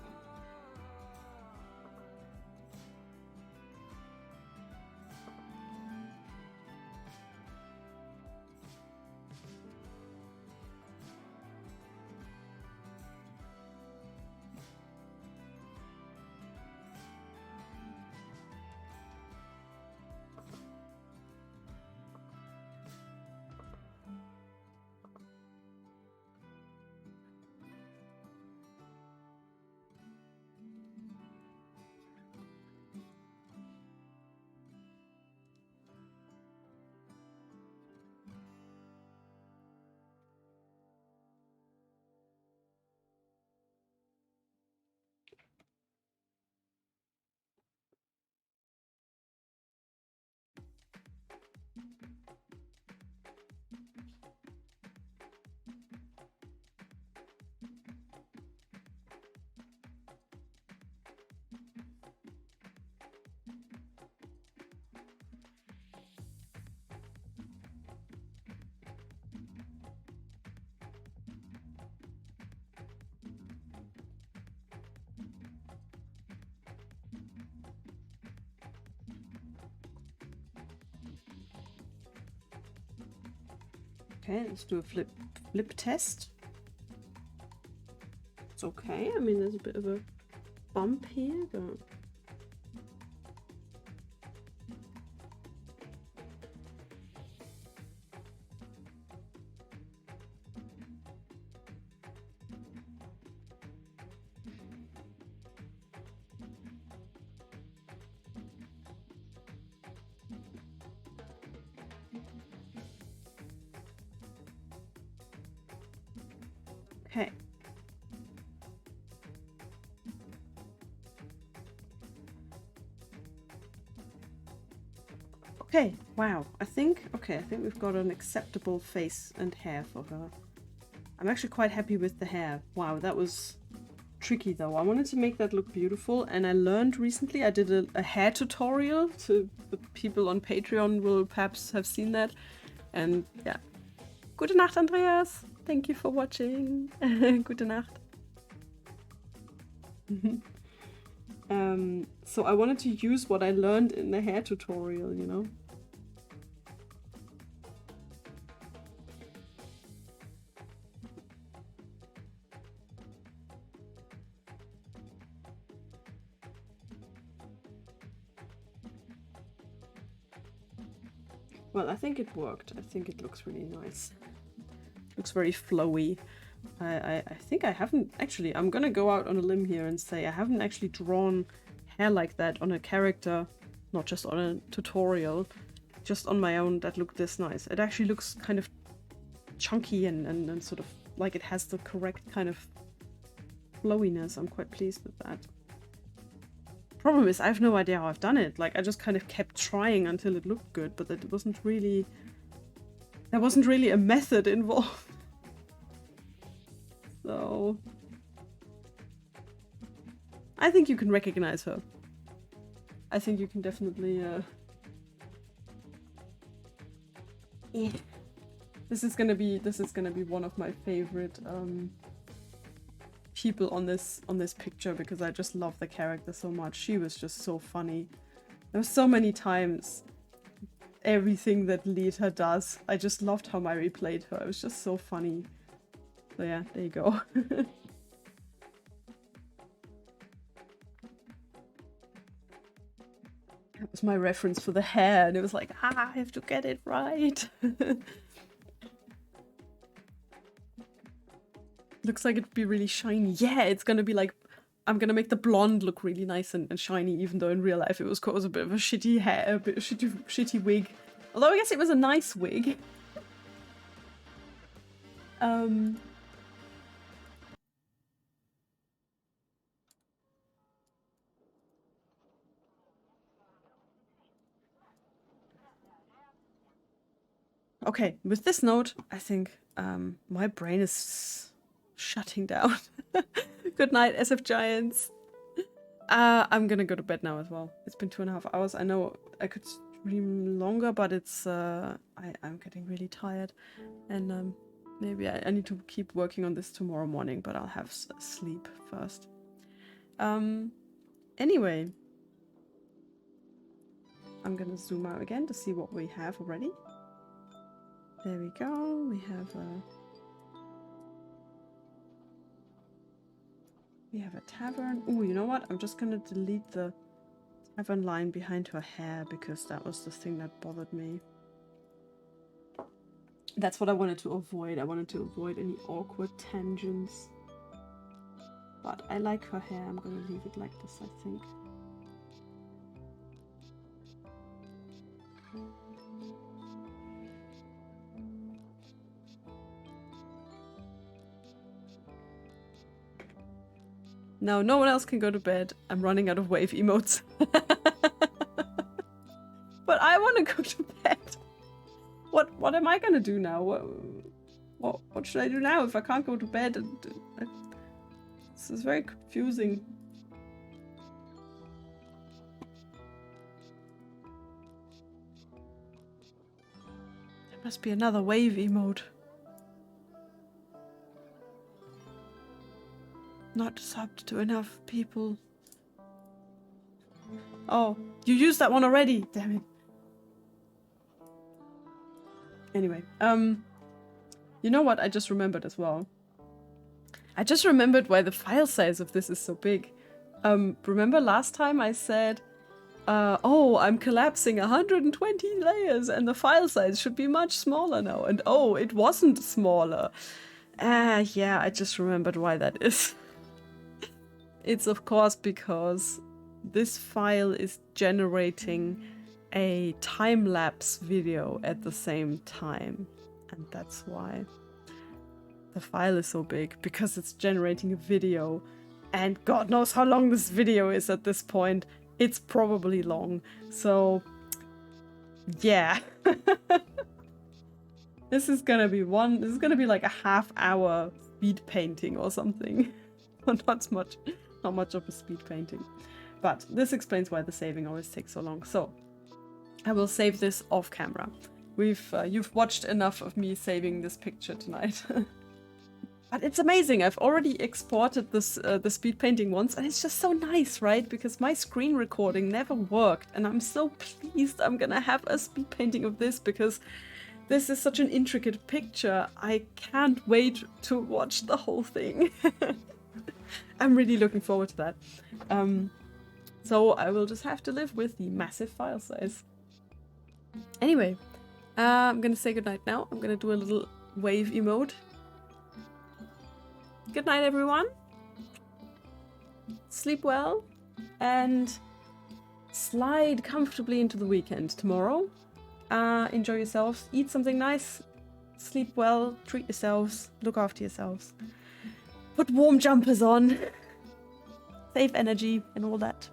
Okay, let's do a flip test. It's okay. I mean, there's a bit of a bump here, but okay. Okay, wow. I think we've got an acceptable face and hair for her. I'm actually quite happy with the hair. Wow, that was tricky though. I wanted to make that look beautiful, and I learned recently, I did a hair tutorial, so the people on Patreon will perhaps have seen that. And yeah. Gute Nacht, Andreas. Thank you for watching. Gute Nacht. So I wanted to use what I learned in the hair tutorial, you know? Well, I think it worked. I think it looks really nice. Looks very flowy. I think I haven't actually, I'm gonna go out on a limb here and say I haven't actually drawn hair like that on a character, not just on a tutorial, just on my own that looked this nice. It actually looks kind of chunky and sort of like it has the correct kind of flowiness. I'm quite pleased with that. Problem is, I have no idea how I've done it. Like, I just kind of kept trying until it looked good, but there wasn't really a method involved. So I think you can recognize her. I think you can definitely yeah. This is gonna be one of my favorite people on this picture, because I just love the character so much. She was just so funny. There were so many times everything that Lita does. I just loved how Mairi played her. It was just so funny. So yeah, there you go. That was my reference for the hair, and it was like, I have to get it right. Looks like it'd be really shiny. Yeah, it's gonna be like, I'm gonna make the blonde look really nice and shiny, even though in real life it was a bit of a shitty hair, a bit of shitty wig. Although I guess it was a nice wig. Okay, with this note, I think my brain is shutting down. Good night, SF Giants. I'm gonna go to bed now as well. It's been 2.5 hours. I know I could stream longer, but it's I'm getting really tired, and maybe I need to keep working on this tomorrow morning, but I'll have sleep first. Anyway, I'm gonna zoom out again to see what we have already. There we go. We have a tavern. Oh, you know what? I'm just gonna delete the tavern line behind her hair, because that was the thing that bothered me. That's what I wanted to avoid. I wanted to avoid any awkward tangents. But I like her hair. I'm gonna leave it like this, I think. No, no one else can go to bed. I'm running out of wave emotes. But I want to go to bed. What am I gonna do now? What should I do now if I can't go to bed? This is very confusing. There must be another wave emote. Not subbed to enough people. Oh, you used that one already. Damn it. Anyway, You know what I just remembered as well? I just remembered why the file size of this is so big. Remember last time I said, oh, I'm collapsing 120 layers and the file size should be much smaller now. And oh, it wasn't smaller. Yeah, I just remembered why that is. It's of course because this file is generating a time-lapse video at the same time. And that's why the file is so big, because it's generating a video. And God knows how long this video is at this point. It's probably long. So, yeah. This is gonna be like a half-hour speed painting or something. Not much of a speed painting. But this explains why the saving always takes so long. So, I will save this off camera. You've watched enough of me saving this picture tonight. But it's amazing. I've already exported this the speed painting once, and it's just so nice, right? Because my screen recording never worked, and I'm so pleased I'm gonna have a speed painting of this, because this is such an intricate picture. I can't wait to watch the whole thing. I'm really looking forward to that. So I will just have to live with the massive file size. Anyway, I'm gonna say goodnight now. I'm gonna do a little wave emote. Good night, everyone. Sleep well and slide comfortably into the weekend tomorrow. Enjoy yourselves, eat something nice, sleep well, treat yourselves, look after yourselves. Put warm jumpers on, save energy and all that.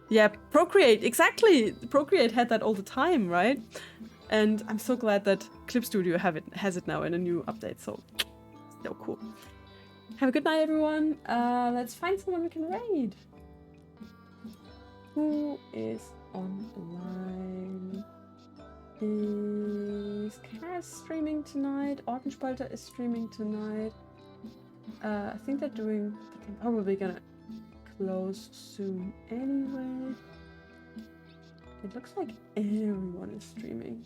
Yeah, Procreate, exactly. Procreate had that all the time, right? And I'm so glad that Clip Studio has it now in a new update, so cool. Have a good night, everyone. Let's find someone we can raid. Who is on the line? Is Cass streaming tonight? Orkenspalter is streaming tonight. I think they're probably gonna close soon anyway. It looks like everyone is streaming.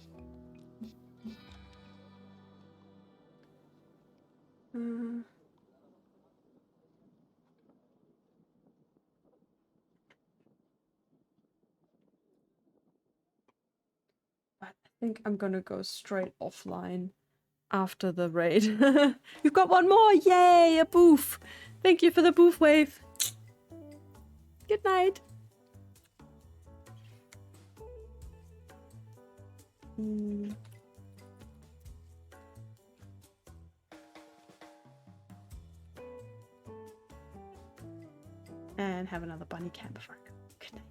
But I think I'm gonna go straight offline after the raid. You've got one more! Yay! A boof! Thank you for the boof wave. Good night. And have another bunny camper. Good night.